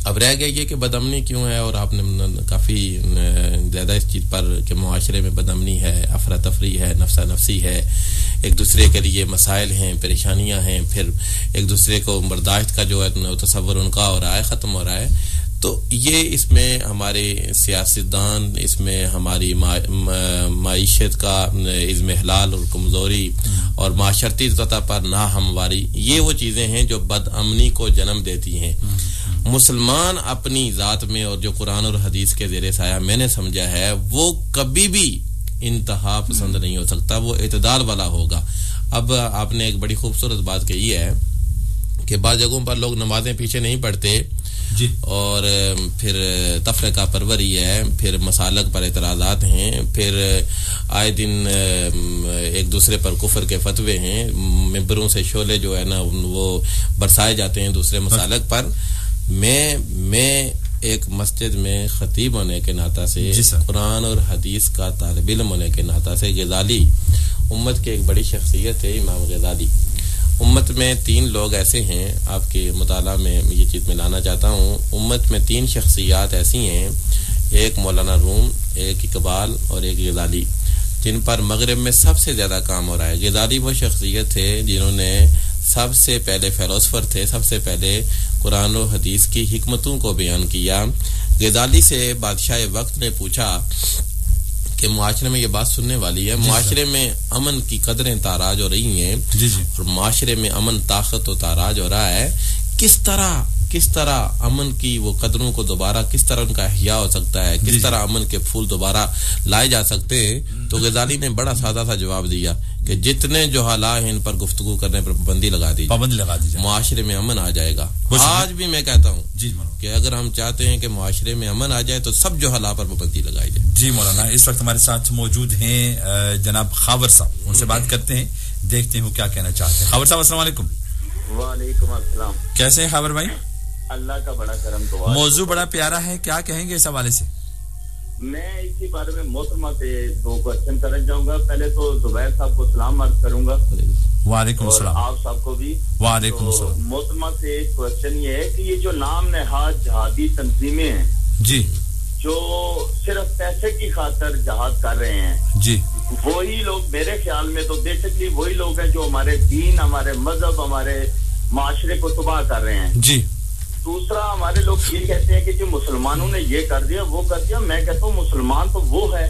اب رہ گیا یہ کہ بدامنی کیوں ہے, اور آپ نے کافی زیادہ اس چیز پر کہ معاشرے میں بدامنی ہے, افراتفری ہے, نفسا نفسی ہے, ایک دوسرے کے لیے مسائل ہیں, پریشانیاں ہیں, پھر ایک دوسرے کو برداشت کا جو ہے تصور ان کا ہو رہا ہے, ختم ہو رہا ہے. تو یہ اس میں ہمارے سیاستدان, اس میں ہماری معیشت کا اضمحلال اور کمزوری, اور معاشرتی سطح پر ناہمواری, یہ وہ چیزیں ہیں جو بد امنی کو جنم دیتی ہیں. مسلمان اپنی ذات میں اور جو قرآن اور حدیث کے زیر سایہ میں نے سمجھا ہے وہ کبھی بھی انتہا پسند نہیں ہو سکتا, وہ اعتدال والا ہوگا. اب آپ نے ایک بڑی خوبصورت بات کہی ہے کہ بعض جگہوں پر لوگ نمازیں پیچھے نہیں پڑھتے اور پھر تفرقہ پروری ہے، پھر مسالک پر اعتراضات ہیں، پھر آئے دن ایک دوسرے پر کفر کے فتوے ہیں، ممبروں سے شعلے جو ہے نا وہ برسائے جاتے ہیں دوسرے مسالک پر. میں ایک مسجد میں خطیب ہونے کے ناطہ سے، قرآن اور حدیث کا طالب علم ہونے کے ناطہ سے، غزالی امت کی ایک بڑی شخصیت ہے. امام غزالی امت میں 3 لوگ ایسے ہیں، آپ کے مطالعہ میں یہ چیز میں لانا چاہتا ہوں. امت میں 3 شخصیات ایسی ہیں، ایک مولانا روم، ایک اقبال اور ایک غزالی، جن پر مغرب میں سب سے زیادہ کام ہو رہا ہے. غزالی وہ شخصیت ہے جنہوں نے سب سے پہلے فلسفر تھے، سب سے پہلے قرآن و حدیث کی حکمتوں کو بیان کیا. غزالی سے بادشاہ وقت نے پوچھا کہ معاشرے میں یہ بات سننے والی ہے، معاشرے میں امن کی قدریں تاراج ہو رہی ہیں اور معاشرے میں امن طاقت و تاراج ہو رہا ہے، کس طرح امن کی وہ قدروں کو دوبارہ کس طرح ان کا احیاء ہو سکتا ہے، کس طرح امن کے پھول دوبارہ لائے جا سکتے ہیں. تو غزالی نے بڑا سادہ سا جواب دیا کہ جتنے جہالا ہیں ان پر گفتگو کرنے پر پابندی لگا دی جائے، معاشرے میں امن آ جائے گا. آج بھی میں کہتا ہوں کہ اگر ہم چاہتے ہیں کہ معاشرے میں امن آ جائے تو سب جہلا پر پابندی لگائی جائے. جی مولانا، اس وقت ہمارے ساتھ موجود ہیں جناب خاور صاحب، ان سے بات کرتے ہیں، دیکھتے ہیں وہ کیا کہنا چاہتے ہیں. خاور صاحب السلام علیکم. وعلیکم السلام. کیسے ہیں خاور بھائی؟ اللہ کا بڑا کرم. تو موضوع بڑا پیارا ہے، کیا کہیں گے اس حوالے سے؟ میں اسی بارے میں محترمہ سے 2 کوشچن کرنا چاہوں گا. پہلے تو زبیر صاحب کو سلام عرض کروں گا. وعلیکم السلام. اور آپ صاحب کو بھی وعلیکم السلام. محترمہ سے ایک کوشچن یہ ہے کہ یہ جو نام نہاد جہادی تنظیمیں ہیں جی، جو صرف پیسے کی خاطر جہاد کر رہے ہیں، جی وہی لوگ میرے خیال میں تو بیسکلی وہی لوگ ہیں جو ہمارے دین، ہمارے مذہب، ہمارے معاشرے کو تباہ کر رہے ہیں. جی. دوسرا، ہمارے لوگ یہ کہتے ہیں کہ جو مسلمانوں نے یہ کر دیا وہ کر دیا. میں کہتا ہوں مسلمان تو وہ ہے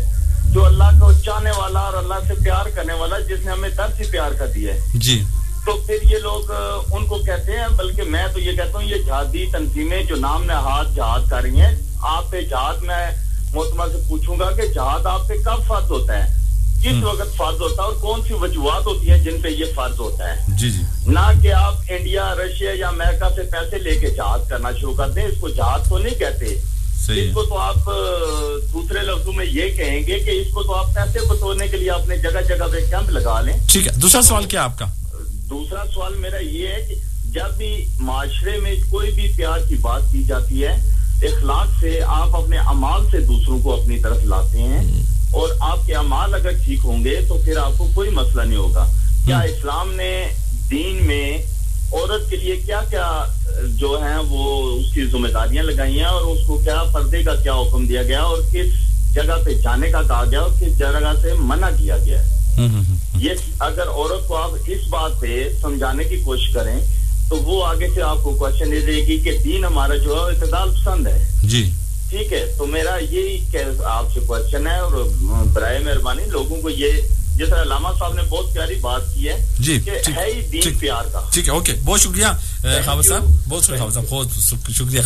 جو اللہ کو چاہنے والا اور اللہ سے پیار کرنے والا، جس نے ہمیں در سے پیار کر دیا ہے. جی. تو پھر یہ لوگ ان کو کہتے ہیں، بلکہ میں تو یہ کہتا ہوں یہ جہادی تنظیمیں جو نام نہاد جہاد کر رہی ہیں. آپ پہ جہاد میں محترمہ سے پوچھوں گا کہ جہاد آپ پہ کب فرض ہوتا ہے، کس وقت فرض ہوتا ہے اور کون سی وجوہات ہوتی ہیں جن پہ یہ فرض ہوتا ہے. جی جی. نہ کہ آپ انڈیا، رشیا یا امریکہ سے پیسے لے کے جہاد کرنا شروع کر دیں. اس کو جہاد تو نہیں کہتے. اس کو تو آپ دوسرے لفظوں میں یہ کہیں گے کہ اس کو تو آپ پیسے بٹورنے کے لیے اپنے جگہ جگہ پہ کیمپ لگا لیں. ٹھیک ہے. دوسرا سوال کیا آپ کا؟ دوسرا سوال میرا یہ ہے کہ جب بھی معاشرے میں کوئی بھی پیار کی بات کی جاتی ہے، اخلاق سے آپ اپنے اعمال سے دوسروں کو اپنی طرف لاتے ہیں، اور آپ کے اعمال اگر ٹھیک ہوں گے تو پھر آپ کو کوئی مسئلہ نہیں ہوگا. کیا اسلام نے دین میں عورت کے لیے کیا کیا جو ہیں وہ اس کی ذمہ داریاں لگائی ہیں، اور اس کو کیا پردے کا کیا حکم دیا گیا، اور کس جگہ پہ جانے کا کہا گیا اور کس جگہ سے منع کیا گیا ہے. یہ اگر عورت کو آپ اس بات پہ سمجھانے کی کوشش کریں تو وہ آگے سے آپ کو کوشچن دے دے گی کہ دین ہمارا جو ہے اعتدال پسند ہے. جی ٹھیک ہے. تو میرا یہی آپ سے کوشچن ہے، اور برائے مہربانی لوگوں کو یہ، جس طرح علامہ صاحب نے بہت پیاری بات کی ہے جی کہ ہے ہی دین پیار کا. ٹھیک ہے. اوکے، بہت شکریہ خاور صاحب، بہت شکریہ خاور صاحب، بہت شکریہ.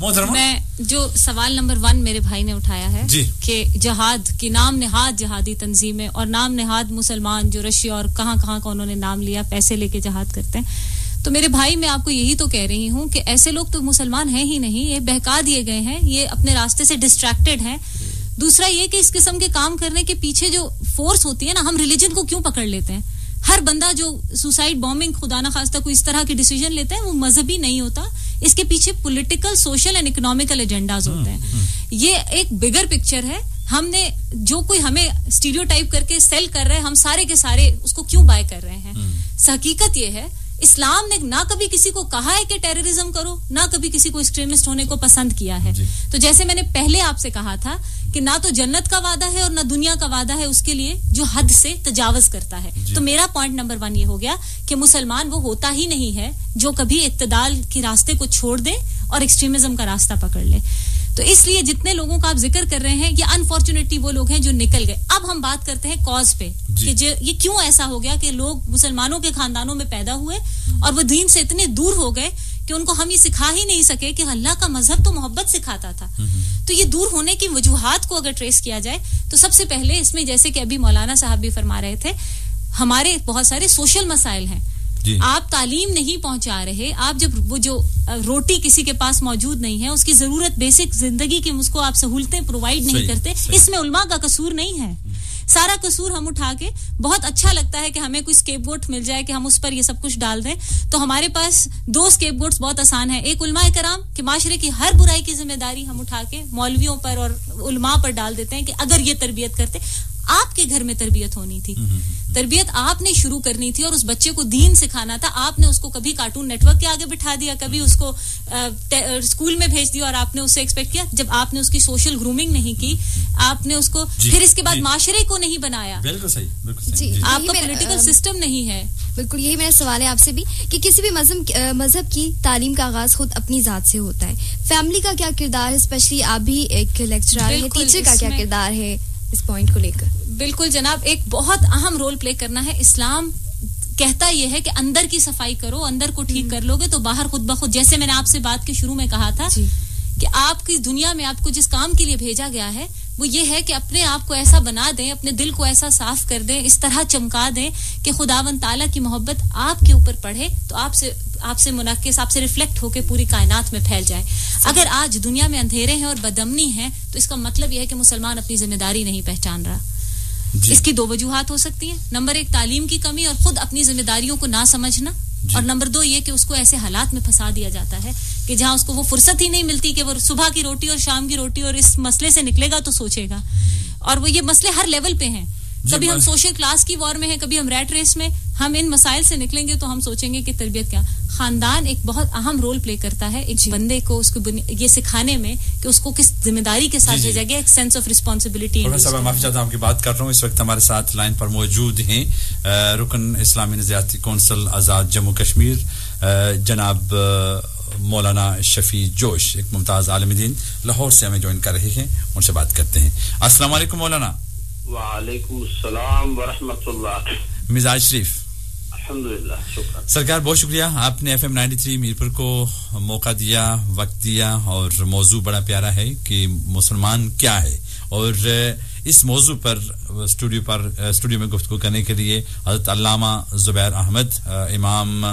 محترمہ، میں جو سوال نمبر 1 میرے بھائی نے اٹھایا ہے کہ جہاد کی نام نہاد جہادی تنظیمیں اور نام نہاد مسلمان جو رشیا اور کہاں کہاں کا انہوں نے نام لیا، پیسے لے کے جہاد کرتے ہیں، تو میرے بھائی میں آپ کو یہی تو کہہ رہی ہوں کہ ایسے لوگ تو مسلمان ہیں ہی نہیں، یہ بہکا دیے گئے ہیں، یہ اپنے راستے سے ڈسٹریکٹڈ ہیں. دوسرا یہ کہ اس قسم کے کام کرنے کے پیچھے جو فورس ہوتی ہے نا، ہم ریلیجن کو کیوں پکڑ لیتے ہیں. ہر بندہ جو سوسائڈ بامبنگ خدا نہ خواستہ کوئی اس طرح کے ڈیسیجن لیتا ہے وہ مذہبی نہیں ہوتا، اس کے پیچھے political, social and economical agendas ہوتے ہیں. یہ ایک بگر پکچر ہے. ہم نے جو کوئی ہمیں اسٹیریوٹائپ کر کے سیل کر رہے ہیں، ہم سارے کے سارے اس کو کیوں بائی کر رہے ہیں. حقیقت یہ ہے اسلام نے نہ کبھی کسی کو کہا ہے کہ ٹیررزم کرو، نہ کبھی کسی کو ایکسٹریمسٹ ہونے کو پسند کیا ہے. تو جیسے میں نے پہلے آپ سے کہا تھا کہ نہ تو جنت کا وعدہ ہے اور نہ دنیا کا وعدہ ہے اس کے لیے جو حد سے تجاوز کرتا ہے. تو میرا پوائنٹ نمبر 1 یہ ہو گیا کہ مسلمان وہ ہوتا ہی نہیں ہے جو کبھی اعتدال کے راستے کو چھوڑ دے اور ایکسٹریمزم کا راستہ پکڑ لے. تو اس لیے جتنے لوگوں کا آپ ذکر کر رہے ہیں یہ انفارچونیٹلی وہ لوگ ہیں جو نکل گئے. اب ہم بات کرتے ہیں کاز پہ کہ یہ کیوں ایسا ہو گیا کہ لوگ مسلمانوں کے خاندانوں میں پیدا ہوئے اور وہ دین سے اتنے دور ہو گئے کہ ان کو ہم یہ سکھا ہی نہیں سکے کہ اللہ کا مذہب تو محبت سکھاتا تھا. تو یہ دور ہونے کی وجوہات کو اگر ٹریس کیا جائے تو سب سے پہلے اس میں جیسے کہ ابھی مولانا صاحب بھی فرما رہے تھے، ہمارے بہت سارے سوشل مسائل ہیں. آپ تعلیم نہیں پہنچا رہے, آپ جب وہ جو روٹی کسی کے پاس موجود نہیں ہے, اس کی ضرورت بیسک زندگی کی اس کو آپ سہولتیں پرووائڈ نہیں کرتے, اس میں علماء کا قصور نہیں ہے. سارا قصور ہم اٹھا کے, بہت اچھا لگتا ہے کہ ہمیں کوئی اسکیپ گوٹ مل جائے کہ ہم اس پر یہ سب کچھ ڈال دیں, تو ہمارے پاس 2 اسکیپ گوٹس بہت آسان ہیں. ایک علماء کرام کہ معاشرے کی ہر برائی کی ذمہ داری ہم اٹھا کے مولویوں پر اور علماء پر ڈال دیتے ہیں کہ اگر یہ تربیت کرتے. آپ کے گھر میں تربیت ہونی تھی, تربیت آپ نے شروع کرنی تھی, اور اس بچے کو دین سکھانا تھا. آپ نے اس کو کبھی کارٹون نیٹ ورک کے آگے بٹھا دیا, کبھی اس کو اسکول میں بھیج دیا, اور آپ نے اس سے ایکسپیکٹ کیا. جب آپ نے اس کی سوشل گرومنگ نہیں کی, آپ نے اس کو پھر اس کے بعد معاشرے کو نہیں بنایا. بالکل صحیح, بالکل صحیح. آپ کا پولیٹیکل سسٹم نہیں ہے. بالکل یہی میرا سوال ہے آپ سے بھی کہ کسی بھی مذہب کی تعلیم کا آغاز خود اپنی ذات سے ہوتا ہے. فیملی کا کیا کردار ہے, اسپیشلی آپ بھی ایک لیکچرر ہیں, ٹیچر کا کیا کردار ہے اس پوائنٹ کو لے کر؟ بالکل جناب, ایک بہت اہم رول پلے کرنا ہے. اسلام کہتا یہ ہے کہ اندر کی صفائی کرو, اندر کو ٹھیک کر لو گے تو باہر خود بخود, جیسے میں نے آپ سے بات کے شروع میں کہا تھا کہ آپ کی دنیا میں آپ کو جس کام کے لیے بھیجا گیا ہے وہ یہ ہے کہ اپنے آپ کو ایسا بنا دیں, اپنے دل کو ایسا صاف کر دیں, اس طرح چمکا دیں کہ خداوند تعالیٰ کی محبت آپ کے اوپر پڑھے تو آپ سے منعکس, آپ سے ریفلیکٹ ہو کے پوری کائنات میں پھیل جائے. اگر آج دنیا میں اندھیرے ہیں اور بدامنی ہے تو اس کا مطلب یہ ہے کہ مسلمان اپنی ذمہ داری نہیں پہچان رہا. اس کی 2 وجوہات ہو سکتی ہیں. نمبر 1 تعلیم کی کمی اور خود اپنی ذمہ داریوں کو نہ سمجھنا, اور نمبر 2 یہ کہ اس کو ایسے حالات میں پھنسا دیا جاتا ہے کہ جہاں اس کو وہ فرصت ہی نہیں ملتی کہ وہ صبح کی روٹی اور شام کی روٹی اور اس مسئلے سے نکلے گا تو سوچے گا. اور وہ یہ مسئلے ہر لیول پہ ہیں. کبھی ہم سوشل کلاس کی وار میں ہیں, کبھی ہم ریٹ ریس میں. ہم ان مسائل سے نکلیں گے تو ہم سوچیں گے کہ تربیت کیا. خاندان ایک بہت اہم رول پلے کرتا ہے ایک بندے کو اس کو یہ سکھانے میں کہ اس کو کس ذمہ داری کے ساتھ بھیجا گیا, ایک سینس آف رسپانسبلٹی. پروفیسر صاحب معافی چاہتا ہوں, آپ کی بات کر رہا ہوں. اس وقت ہمارے ساتھ لائن پر موجود ہیں رکن اسلامی نظریاتی کونسل آزاد جموں کشمیر جناب مولانا شفیع جوش, ایک ممتاز عالم دین لاہور سے ہمیں جوائن کر رہے ہیں. ان سے بات کرتے ہیں. السلام علیکم مولانا. وعلیکم السلام ورحمۃ اللہ. مزاج شریف؟ الحمدللہ, شکر سرکار, بہت شکریہ. آپ نے FM 93 میرپور کو موقع دیا, وقت دیا, اور موضوع بڑا پیارا ہے کہ مسلمان کیا ہے, اور اس موضوع پر اسٹوڈیو میں گفتگو کرنے کے لیے حضرت علامہ زبیر احمد امام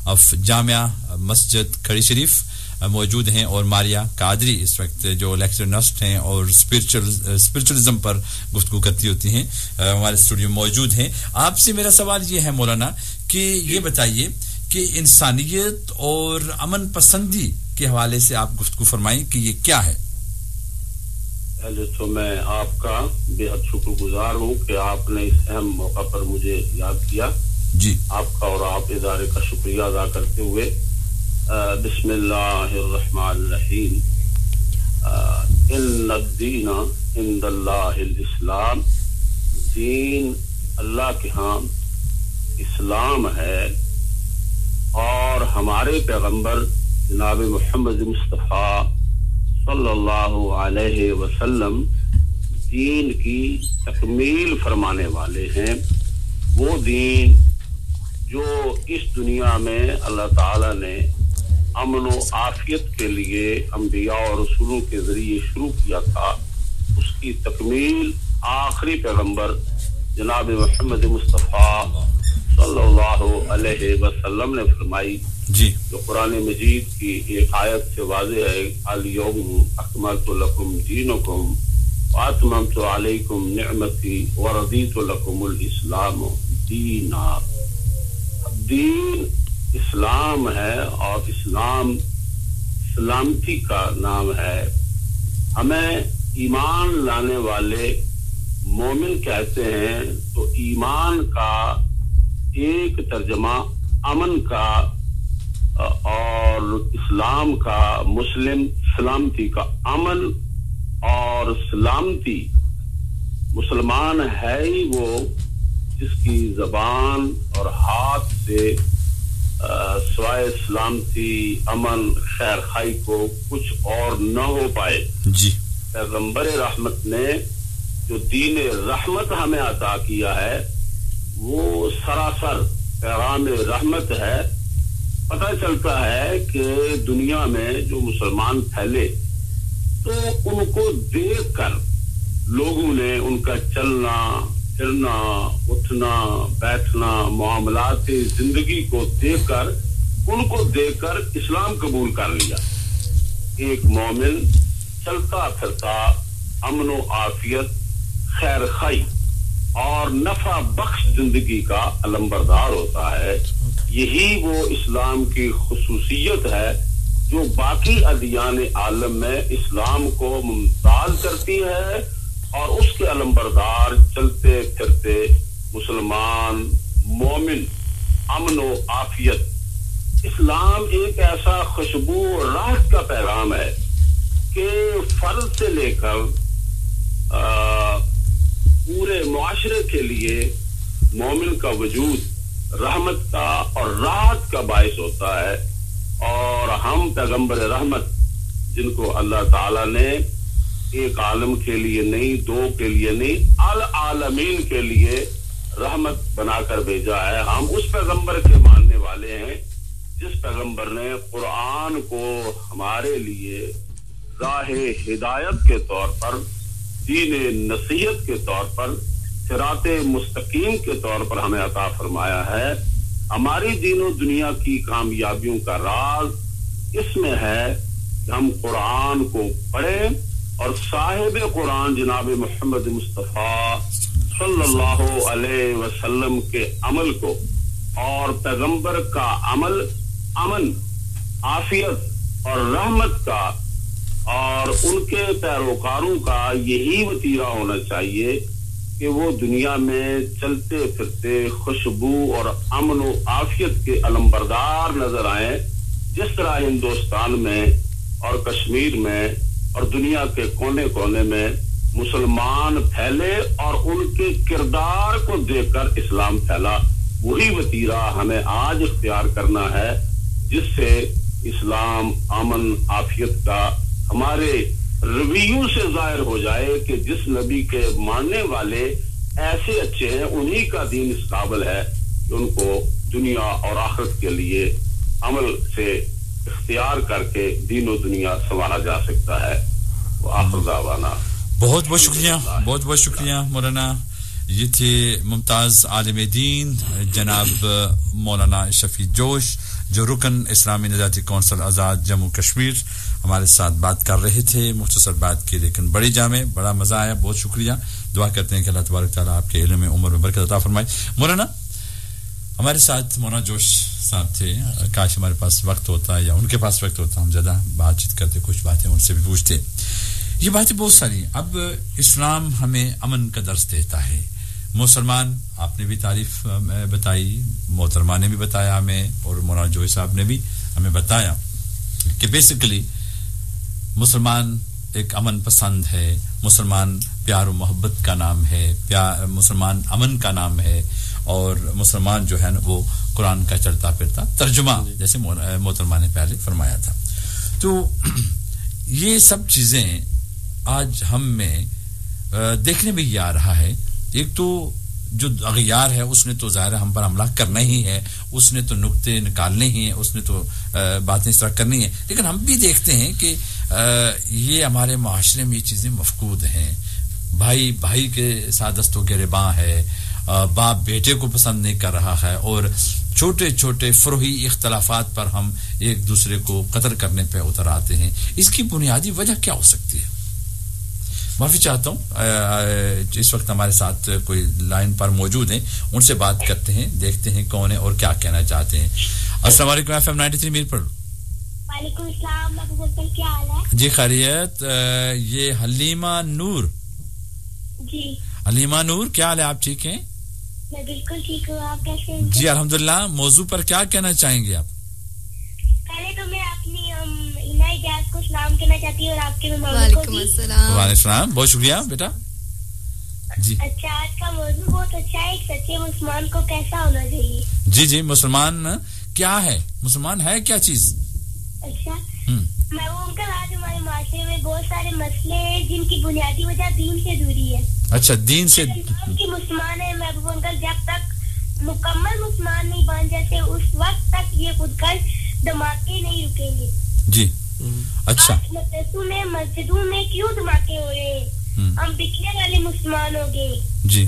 آف جامعہ مسجد کھڑی شریف موجود ہیں, اور ماریا قادری اس وقت جو لیکچرنسٹ ہیں اور اسپرچولیزم پر گفتگو کرتی ہوتی ہیں ہمارے اسٹوڈیو میں موجود ہیں. آپ سے میرا سوال یہ ہے مولانا کہ یہ بتائیے کہ انسانیت اور امن پسندی کے حوالے سے آپ گفتگو فرمائیں کہ یہ کیا ہے. پہلے تو میں آپ کا بے حد شکر گزار ہوں کہ آپ نے اس اہم موقع پر مجھے یاد کیا. جی, آپ کا اور آپ ادارے کا شکریہ ادا کرتے ہوئے بسم اللہ الرحمن الرحیم. ان الدین عند اللہ الاسلام, دین اللہ کے ہاں اسلام ہے, اور ہمارے پیغمبر جناب محمد مصطفیٰ صلی اللہ علیہ وسلم دین کی تکمیل فرمانے والے ہیں. وہ دین جو اس دنیا میں اللہ تعالی نے امن و عافیت کے لیے انبیاء اور رسولوں کے ذریعے شروع کیا تھا, اس کی تکمیل آخری پیغمبر جناب محمد مصطفیٰ صلی اللہ علیہ وسلم نے فرمائی. جی, جو قرآن مجید کی ایک آیت سے واضح ہے, الیوم اکملت لکم دینکم واتممت علیکم نعمتی ورضیت لکم الاسلام دینا. دین اسلام ہے, اور اسلام سلامتی کا نام ہے. ہمیں ایمان لانے والے مومن کہتے ہیں, تو ایمان کا ایک ترجمہ امن کا, اور اسلام کا مسلم سلامتی کا. امن اور سلامتی, مسلمان ہے ہی وہ جس کی زبان اور ہاتھ سے سوائے سلامتی, امن, خیر خائی کو کچھ اور نہ ہو پائے. جی, پیغمبر رحمت نے جو دین رحمت ہمیں عطا کیا ہے وہ سراسر پیغام رحمت ہے. پتہ چلتا ہے کہ دنیا میں جو مسلمان پھیلے تو ان کو دیکھ کر لوگوں نے ان کا چلنا, پھرنا اٹھنا بیٹھنا معاملات زندگی کو دیکھ کر اسلام قبول کر لیا. ایک مومن چلتا پھرتا امن و عافیت خیر خائی اور نفع بخش زندگی کا علمبردار ہوتا ہے. یہی وہ اسلام کی خصوصیت ہے جو باقی ادیان عالم میں اسلام کو ممتاز کرتی ہے اور اس کے علمبردار چلتے پھرتے مسلمان مومن امن و عافیت. اسلام ایک ایسا خوشبو اور راحت کا پیغام ہے کہ فرد سے لے کر پورے معاشرے کے لیے مومن کا وجود رحمت کا اور راحت کا باعث ہوتا ہے. اور ہم پیغمبر رحمت جن کو اللہ تعالی نے ایک عالم کے لیے نہیں, دو کے لیے نہیں, العالمین کے لیے رحمت بنا کر بھیجا ہے, ہم اس پیغمبر کے ماننے والے ہیں جس پیغمبر نے قرآن کو ہمارے لیے راہ ہدایت کے طور پر, دین نصیحت کے طور پر, صراط مستقیم کے طور پر ہمیں عطا فرمایا ہے. ہماری دین و دنیا کی کامیابیوں کا راز اس میں ہے کہ ہم قرآن کو پڑھیں اور صاحب قرآن جناب محمد مصطفیٰ صلی اللہ علیہ وسلم کے عمل کو اور پیغمبر کا عمل امن, عافیت اور رحمت کا اور ان کے پیروکاروں کا یہی وتیرہ ہونا چاہیے کہ وہ دنیا میں چلتے پھرتے خوشبو اور امن و عافیت کے علمبردار نظر آئیں, جس طرح ہندوستان میں اور کشمیر میں اور دنیا کے کونے کونے میں مسلمان پھیلے اور ان کے کردار کو دیکھ کر اسلام پھیلا. وہی وتیرہ ہمیں آج اختیار کرنا ہے جس سے اسلام امن عافیت کا ہمارے رویوں سے ظاہر ہو جائے کہ جس نبی کے ماننے والے ایسے اچھے ہیں انہی کا دین اس قابل ہے کہ ان کو دنیا اور آخرت کے لیے عمل سے اختیار کر کے دین و دنیا سنوارا جا سکتا ہے. وآخر دعوانا بہت بہت شکریہ مولانا. یہ تھے ممتاز عالم دین جناب مولانا شفیع جوش جو رکن اسلامی نجاتی کونسل آزاد جموں کشمیر ہمارے ساتھ بات کر رہے تھے. مختصر بات کی لیکن بڑی جامع, بڑا مزہ آیا. بہت شکریہ. دعا کرتے ہیں کہ اللہ تبارک تعالیٰ آپ کے علم میں عمر میں برکت عطا فرمائے. مولانا ہمارے ساتھ مولانا جوش صاحب تھے. کاش ہمارے پاس وقت ہوتا یا ان کے پاس وقت ہوتا, ہم زیادہ بات چیت کرتے, کچھ باتیں ان سے بھی پوچھتے. یہ باتیں بہت ساری. اب اسلام ہمیں امن کا درس دیتا ہے. مسلمان آپ نے بھی تعریف بتائی, محترمہ نے بھی بتایا ہمیں, اور مولانا جوش صاحب نے بھی ہمیں بتایا کہ بیسیکلی مسلمان ایک امن پسند ہے, مسلمان پیار و محبت کا نام ہے, مسلمان امن کا نام ہے, اور مسلمان جو ہے نا وہ قرآن کا چلتا پھرتا ترجمہ جیسے محترمہ نے پہلے فرمایا تھا. تو یہ سب چیزیں آج ہم میں دیکھنے میں یہ آ رہا ہے. ایک تو جو اغیار ہے اس نے تو ظاہر ہم پر حملہ کرنا ہی ہے, اس نے تو نقطے نکالنے ہی ہیں, اس نے تو باتیں اس طرح کرنی ہیں, لیکن ہم بھی دیکھتے ہیں کہ یہ ہمارے معاشرے میں یہ چیزیں مفقود ہیں. بھائی بھائی کے ساتھ دست و گریباں ہے, باپ بیٹے کو پسند نہیں کر رہا ہے, اور چھوٹے چھوٹے فروعی اختلافات پر ہم ایک دوسرے کو قتل کرنے پہ اتر آتے ہیں. اس کی بنیادی وجہ کیا ہو سکتی ہے؟ معافی چاہتا ہوں, اس وقت ہمارے ساتھ کوئی لائن پر موجود ہیں, ان سے بات کرتے ہیں, دیکھتے ہیں کون ہے اور کیا کہنا چاہتے ہیں. السلام علیکم FM 93 میر پر. وعلیکم السلام, کیا حال ہے؟ جی خیریت. یہ حلیمہ نور. جی حلیمہ نور, کیا حال ہے, آپ ٹھیک ہیں؟ میں بالکل ٹھیک ہوں, آپ کیسے ہیں؟ جی الحمدللہ. موضوع پر کیا کہنا چاہیں گے آپ؟ پہلے تو میں اپنی اجازت کو سلام کہنا چاہتی ہوں اور آپ کے مہمانوں کو وعلیکم بھی. السلام. وعلیکم السلام, بہت شکریہ بیٹا. جی اچھا, آج کا موضوع بہت اچھا ہے. ایک سچے مسلمان کو کیسا ہونا چاہیے؟ جی مسلمان کیا ہے, مسلمان ہے کیا چیز؟ اچھا, محبوب انکل, آج ہمارے معاشرے میں بہت سارے مسئلے ہیں جن کی بنیادی وجہ دین سے دوری ہے. اچھا, دین سے کی مسلمان ہے محبوب انکل, جب تک مکمل مسلمان نہیں بن جاتے اس وقت تک یہ خود کر دھماکے نہیں رکیں گے. جی اچھا, مدرسوں میں مسجدوں میں کیوں دھماکے ہو رہے ہیں؟ ہم بکنے والے مسلمان ہو گئے. جی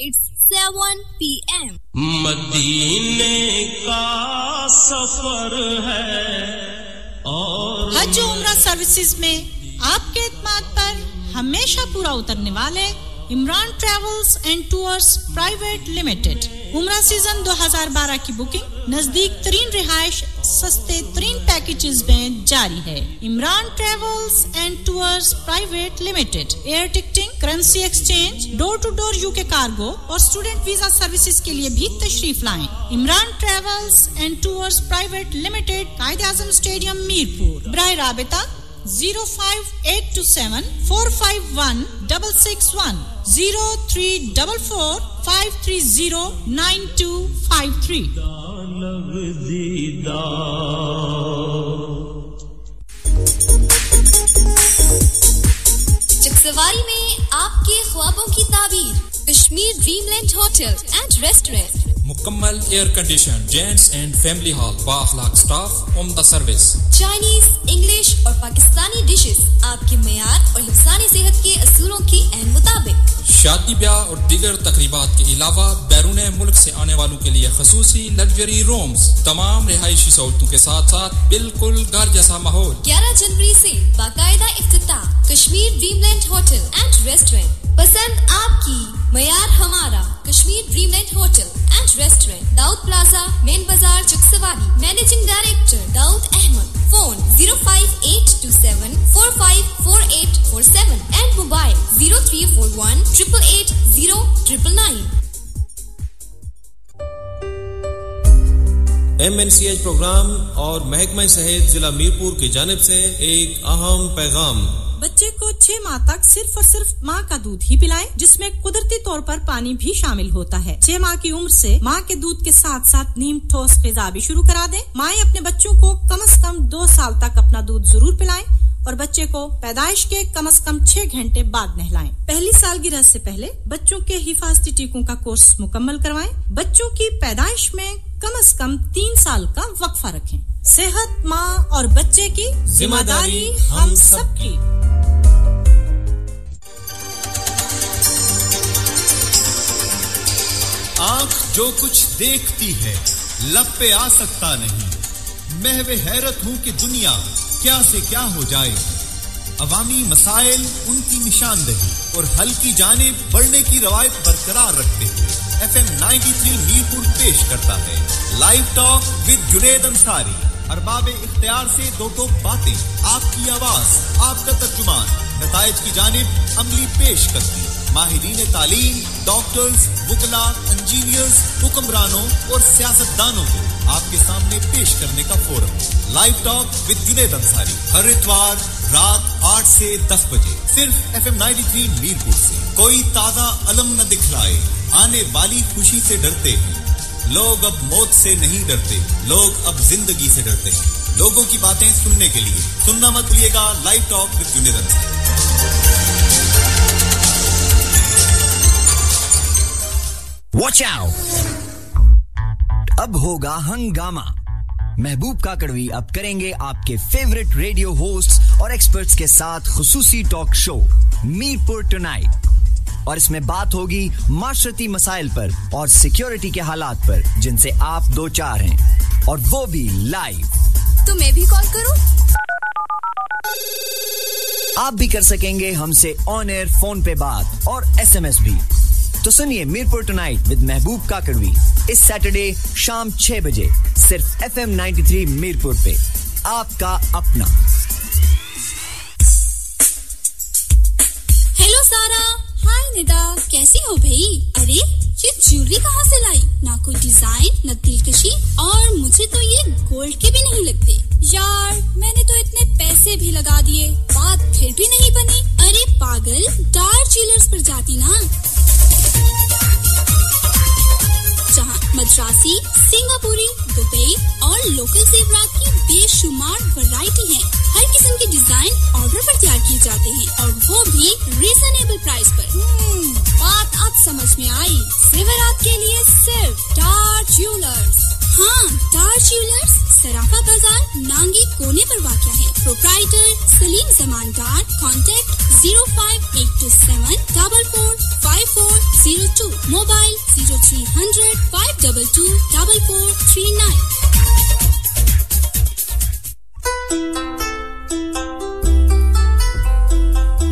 It's 7 PM. مدینے کا سفر ہے اور حج و عمرہ سروسز میں آپ کے اعتماد پر ہمیشہ پورا اترنے والے Imran travels and tours private limited. عمرہ سیزن 2012 کی بکنگ نزدیک ترین رہائش سستے ترین پیکیجز میں جاری ہے. Imran travels and tours private limited. Air ticketing, currency exchange, door to door UK cargo اور اسٹوڈنٹ ویزا سروسز کے لیے بھی تشریف لائیں. Imran travels and tours private limited, Quaid Azam stadium Mirpur. براہ رابطہ 05827 451 661 0344 530 9253. چکسواری میں آپ کے خوابوں کی تعبیر. Kashmir dream land hotel and restaurant. مکمل air condition gents and family hall, بااخلاق سٹاف، عمدہ سروس. چائنیز، انگلش اور پاکستانی ڈشز آپ کے معیار اور حفظان صحت کے اصولوں کے عین مطابق. شادی بیاہ اور دیگر تقریبات کے علاوہ بیرون ملک سے آنے والوں کے لیے خصوصی لگژری رومز. تمام رہائشی سہولتوں کے ساتھ ساتھ بالکل گھر جیسا ماحول. 11 جنوری سے باقاعدہ افتتاح. Kashmir dream land hotel and restaurant. پسند آپ کی، معیار ہمارا. Kashmir dream land hotel and restaurant, Daud plaza, main بازار، Chakswari. Managing director Daud Ahmad. Phone 05827 454847 and mobile 0341 888 0999. MNCH program اور محکمہ صحت ضلع میرپور کی جانب سے ایک اہم پیغام. بچے کو 6 ماہ تک صرف اور صرف ماں کا دودھ ہی پلائیں، جس میں قدرتی طور پر پانی بھی شامل ہوتا ہے. 6 ماہ کی عمر سے ماں کے دودھ کے ساتھ ساتھ نیم ٹھوس غذا بھی شروع کرا دیں. مائیں اپنے بچوں کو کم از کم 2 سال تک اپنا دودھ ضرور پلائیں اور بچے کو پیدائش کے کم از کم 6 گھنٹے بعد نہلائیں. پہلی سالگرہ سے پہلے بچوں کے حفاظتی ٹیکوں کا کورس مکمل کروائیں. بچوں کی پیدائش میں کم از کم 3 سال کا وقفہ رکھیں. صحت ماں اور بچے کی ذمہ داری ہم سب کی. آنکھ جو کچھ دیکھتی ہے لب پہ آ سکتا نہیں. محو حیرت ہوں کہ دنیا کیا سے کیا ہو جائے. عوامی مسائل ان کی نشاندہی اور حل کی جانب بڑھنے کی روایت برقرار رکھتے ہوئے FM 93 میرپور پیش کرتا ہے live talk with Junaid Ansari. ارباب اختیار سے دو باتیں، آپ کی آواز، آپ کا ترجمان، نتائج کی جانب عملی پیش کرتی. ماہرین تعلیم، ڈاکٹرز، وکلاء، انجینئرز، حکمرانوں اور سیاستدانوں کو آپ کے سامنے پیش کرنے کا forum live talk with Junaid Ansari ہر اتوار رات 8 سے 10 بجے صرف FM 93 میرپور سے. کوئی تازہ علم نہ دکھلائے، آنے والی خوشی سے ڈرتے ہیں. لوگ اب موت سے نہیں ڈرتے، لوگ اب زندگی سے ڈرتے ہیں. لوگوں کی باتیں سننے کے لیے سننا مت بھولیے گا live talk with Junaid Ansari. Watch out, اب ہوگا ہنگامہ. محبوب کاکڑوی اب کریں گے آپ کے فیورٹ ریڈیو ہوسٹ اور ایکسپرٹس کے ساتھ خصوصی ٹاک شو میرپور ٹونائٹ، اور اس میں بات ہوگی معاشرتی مسائل پر اور سیکیورٹی کے حالات پر جن سے آپ دو چار ہیں، اور وہ بھی لائیو. تو میں بھی کال کروں؟ آپ بھی کر سکیں گے ہم سے آن ایئر فون پہ بات اور SMS بھی. تو سنیے میرپور ٹونائٹ ود محبوب کاکڑوی اس سیٹرڈے شام 6 بجے صرف FM 93 میرپور پہ. آپ کا اپنا. ہیلو سارا. ہائے ندا، کیسی ہو بھئی؟ ارے یہ جیولری کہاں سے لائی؟ نہ کوئی ڈیزائن، نہ دلکشی، اور مجھے تو یہ گولڈ کے بھی نہیں لگتے. یار میں نے تو اتنے پیسے بھی لگا دیے، بات پھر بھی نہیں بنی. ارے پاگل، ڈار جیولرز پر جاتی نا، جہاں مدراسی، سنگاپوری، دبئی اور لوکل زیورات کی بے شمار ورائٹی ہے. ہر قسم کے ڈیزائن آرڈر پر تیار کیے جاتے ہیں، اور وہ بھی ریزنیبل پرائس پر. بات اب سمجھ میں آئی. زیورات کے لیے صرف ڈار جیولرز. ہاں، ڈار جیولرز صرافہ بازار نانگی کونے پر واقع ہے. پروپرائٹر سلیم زمان ڈار. کانٹیکٹ 05827 445402. موبائل 0300 522 4439.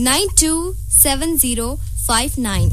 927059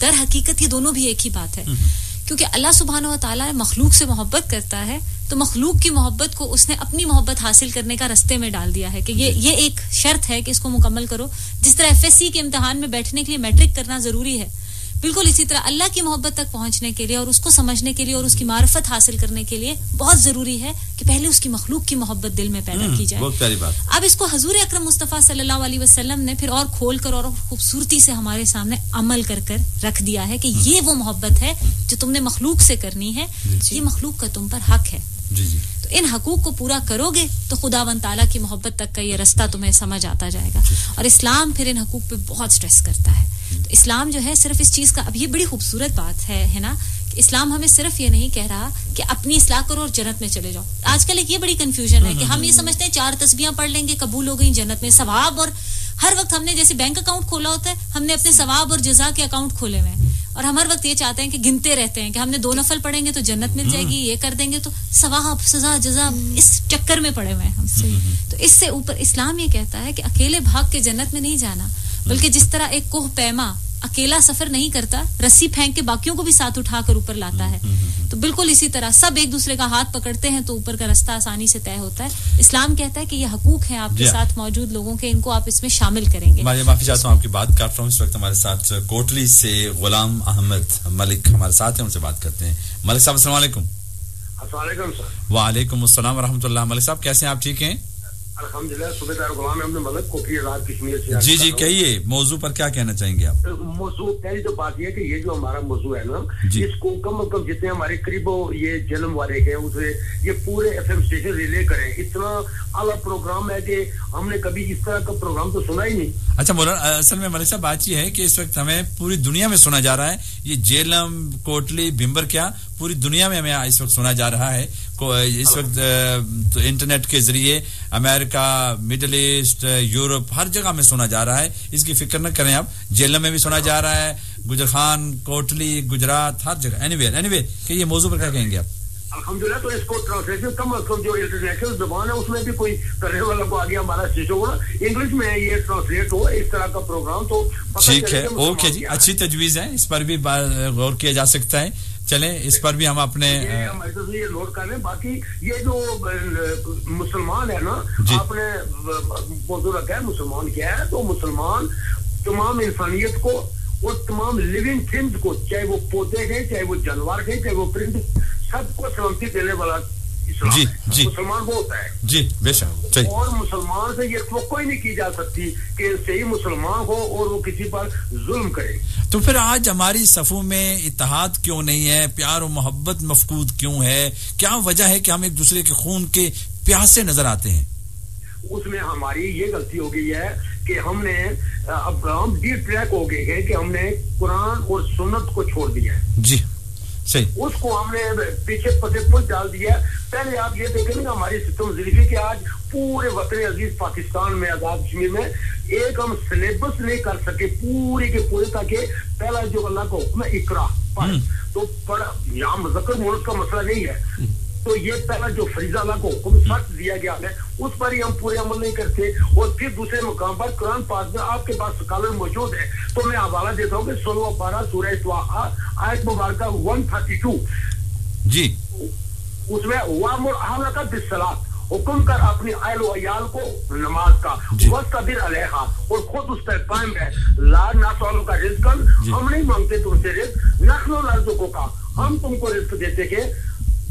در حقیقت یہ دونوں بھی ایک ہی بات ہے، کیونکہ اللہ سبحانہ و تعالیٰ مخلوق سے محبت کرتا ہے تو مخلوق کی محبت کو اس نے اپنی محبت حاصل کرنے کا رستے میں ڈال دیا ہے کہ یہ ایک شرط ہے کہ اس کو مکمل کرو. جس طرح FSC کے امتحان میں بیٹھنے کے لیے میٹرک کرنا ضروری ہے، بالکل اسی طرح اللہ کی محبت تک پہنچنے کے لیے اور اس کو سمجھنے کے لیے اور اس کی معرفت حاصل کرنے کے لیے بہت ضروری ہے کہ پہلے اس کی مخلوق کی محبت دل میں پیدا کی جائے. بہت پیاری بات. اب اس کو حضور اکرم مصطفیٰ صلی اللہ علیہ وسلم نے پھر اور کھول کر اور خوبصورتی سے ہمارے سامنے عمل کر رکھ دیا ہے کہ یہ وہ محبت ہے جو تم نے مخلوق سے کرنی ہے. یہ مخلوق کا تم پر حق ہے. تو ان حقوق کو پورا کرو گے تو خداوند تعالیٰ کی محبت تک کا یہ رستہ تمہیں سمجھ آتا جائے گا. اور اسلام پھر ان حقوق پہ بہت سٹریس کرتا ہے. تو اسلام جو ہے صرف اس چیز کا، اب یہ بڑی خوبصورت بات ہے نا، کہ اسلام ہمیں صرف یہ نہیں کہہ رہا کہ اپنی اصلاح کرو اور جنت میں چلے جاؤ. آج کل ایک یہ بڑی کنفیوژن ہے کہ ہم یہ سمجھتے ہیں 4 تسبیحاں پڑھ لیں گے قبول ہو گئی جنت میں ثواب، اور ہر وقت ہم نے جیسے بینک اکاؤنٹ کھولا ہوتا ہے ہم نے اپنے ثواب اور جزا کے اکاؤنٹ کھولے ہوئے ہیں، اور ہم ہر وقت یہ چاہتے ہیں کہ گنتے رہتے ہیں کہ ہم نے 2 نفل پڑھیں گے تو جنت مل جائے گی، یہ کر دیں گے تو ثواب سزا جزا، اس چکر میں پڑے ہوئے ہیں ہم. تو اس سے اوپر اسلام یہ کہتا ہے کہ اکیلے بھاگ کے جنت میں نہیں جانا، بلکہ جس طرح ایک کوہ پیما اکیلا سفر نہیں کرتا، رسی پھینک کے باقیوں کو بھی ساتھ اٹھا کر اوپر لاتا ہے، تو بالکل اسی طرح سب ایک دوسرے کا ہاتھ پکڑتے ہیں تو اوپر کا رستہ آسانی سے طے ہوتا ہے. اسلام کہتا ہے کہ یہ حقوق ہیں آپ کے ساتھ موجود لوگوں کے، ان کو آپ اس میں شامل کریں گے. میں معافی چاہتا ہوں آپ کی بات کاٹ رہا ہوں. اس وقت ہمارے ساتھ کوٹلی سے غلام احمد ملک ہمارے ساتھ ہیں، ان سے بات کرتے ہیں. ملک صاحب السلام علیکم. السلام علیکم سر. وعلیکم السلام ورحمۃ اللہ. ملک صاحب کیسے ہیں آپ؟ ٹھیک ہیں الحمدللہ. صوبے دار غلام احمد ملک کوٹلی آزاد کشمیر سے. جی کہیے موضوع پر کیا کہنا چاہیں گے آپ؟ موضوع پہلی تو بات یہ ہے کہ یہ جو ہمارا موضوع ہے نا، اس کو کم از کم جتنے ہمارے قریب یہ جنم والے ہیں اسے یہ پورے FM اسٹیشن ریلے کریں. اتنا اعلیٰ پروگرام ہے کہ ہم نے کبھی اس طرح کا پروگرام تو سنا ہی نہیں. اچھا مولانا، اصل میں ملک صاحب بات یہ ہے کہ اس وقت ہمیں پوری دنیا میں سنا جا رہا ہے. یہ جیلم کوٹلی بھمبر کیا پوری دنیا میں ہمیں اس وقت سنا جا رہا ہے. اس وقت انٹرنیٹ کے ذریعے امریکہ، مڈل ایسٹ، یورپ ہر جگہ میں سنا جا رہا ہے. اس کی فکر نہ کریں آپ. جیلم میں بھی سنا جا رہا ہے، گجرخان، کوٹلی، گجرات، ہر جگہ. اینی وے کہ یہ موضوع پر کیا کہیں گے آپ؟ الحمدللہ. تو اس کو ٹرانسلیشن کم از کم جو انٹرنیشنل زبان ہے اس میں بھی کوئی کرنے والا کو آگے ہمارا سسٹم ہو نا، انگلش میں یہ ٹرانسلیٹ ہو اس طرح کا پروگرام تو ٹھیک ہے. اوکے جی، اچھی تجویز ہے، اس پر بھی غور کیا جا سکتا ہے. چلیں اس پر بھی ہم اپنے یہ نوٹ کر لیں. باقی یہ جو مسلمان ہے نا، آپ نے موضوع رکھا ہے مسلمان کیا ہے، تو مسلمان تمام انسانیت کو اور تمام لیونگ تھنگز کو، چاہے وہ پودے ہیں، چاہے وہ جانور ہیں، چاہے وہ پرند، سب کو سلامتی دینے والا اسلام ہے. مسلمان وہ ہوتا ہے. جی بے شک. اور مسلمان سے یہ توقع ہی نہیں کی جا سکتی کہ صحیح مسلمان ہو اور وہ کسی پر ظلم کرے. تو پھر آج ہماری صفوں میں اتحاد کیوں نہیں ہے؟ پیار و محبت مفقود کیوں ہے؟ کیا وجہ ہے کہ ہم ایک دوسرے کے خون کے پیاسے نظر آتے ہیں؟ اس میں ہماری یہ غلطی ہو گئی ہے کہ ہم نے اب ہم ڈی ٹریک ہو گئے ہیں کہ ہم نے قرآن اور سنت کو چھوڑ دیا ہے. جی صحیح. اس کو ہم نے پیچھے پتے پل ڈال دیا. پہلے آپ یہ دیکھیں گے ہماری سسٹم ضریفی کہ آج پورے وطن عزیز پاکستان میں، آزاد کشمیر میں ایک ہم سلیبس نہیں کر سکے پورے کے پورے، تاکہ پہلا جو اللہ کا حکم ہے اقرا پڑھ، تو پڑھ. یہاں مذکر مونس کا مسئلہ نہیں ہے، تو یہ پہلا جو فریضہ اللہ کو حکم سخت دیا گیا ہے اس پر ہی ہم پورے عمل نہیں کرتے. اور پھر دوسرے مقام پر قرآن پاک میں آپ کے پاس سکالر موجود ہے، تو میں حوالہ دیتا ہوں کہ 16واں پارہ سورہ طٰہٰ آیت مبارکہ 132 جی، اس میں وَأْمُرْ أَهْلَكَ بِالصَّلَاةِ، حکم کر اپنی اہل و عیال کو نماز کا، وَاسْتَبِرْ عَلَيْهَا، اور خود اس پر قائم رہے. لَا نَسْأَلُكَ رِزْقًا، ہم نہیں مانگتے تم سے رزق، نَحْنُ نَرْزُقُكَ، ہم تم کو رزق دیتے کہ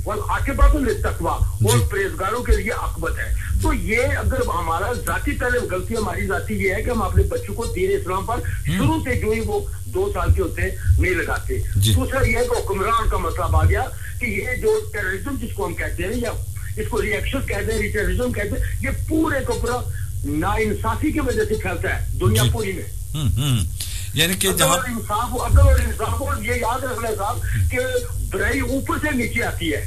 والعاقبۃ للتقویٰ، اور پرہیزگاروں کے لیے عاقبت ہے. تو یہ اگر ہمارا ذاتی پہلے غلطی ہماری ذاتی یہ ہے کہ ہم اپنے بچوں کو دین اسلام پر شروع سے جو ہی وہ 2 سال کے ہوتے نہیں لگاتے. دوسرا یہ ہے کہ حکمران کا مسئلہ آ گیا کہ یہ جو ٹیررزم جس کو ہم کہتے ہیں یا اس کو ریئیکشن کہتے ہیں، ٹیررزم کہتے ہیں، یہ پورے کو پورا ناانصافی کی وجہ سے پھیلتا ہے دنیا پوری میں. یعنی کہ جہاں عدل اور انصاف، اور یہ یاد رکھنا صاحب کہ برائی اوپر سے نیچے آتی ہے.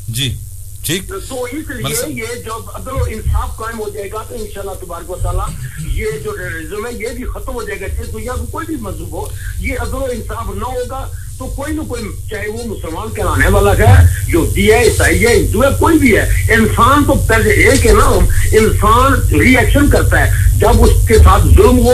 جی ٹھیک. تو اس لیے یہ جب عدل و انصاف قائم ہو جائے گا تو انشاءاللہ تبارک و تعالیٰ یہ جو ٹیررزم ہے یہ بھی ختم ہو جائے گا. اس دنیا کو کوئی بھی مذہب ہو، یہ عدل و انصاف نہ ہوگا تو کوئی نہ کوئی، چاہے وہ مسلمان کہلانے والا ہے، یہودی ہے، عیسائی ہے، ہندو ہے، کوئی بھی ہے، انسان تو پہلے ایک ہے نا. انسان ری ایکشن کرتا ہے جب اس کے ساتھ ظلم ہو،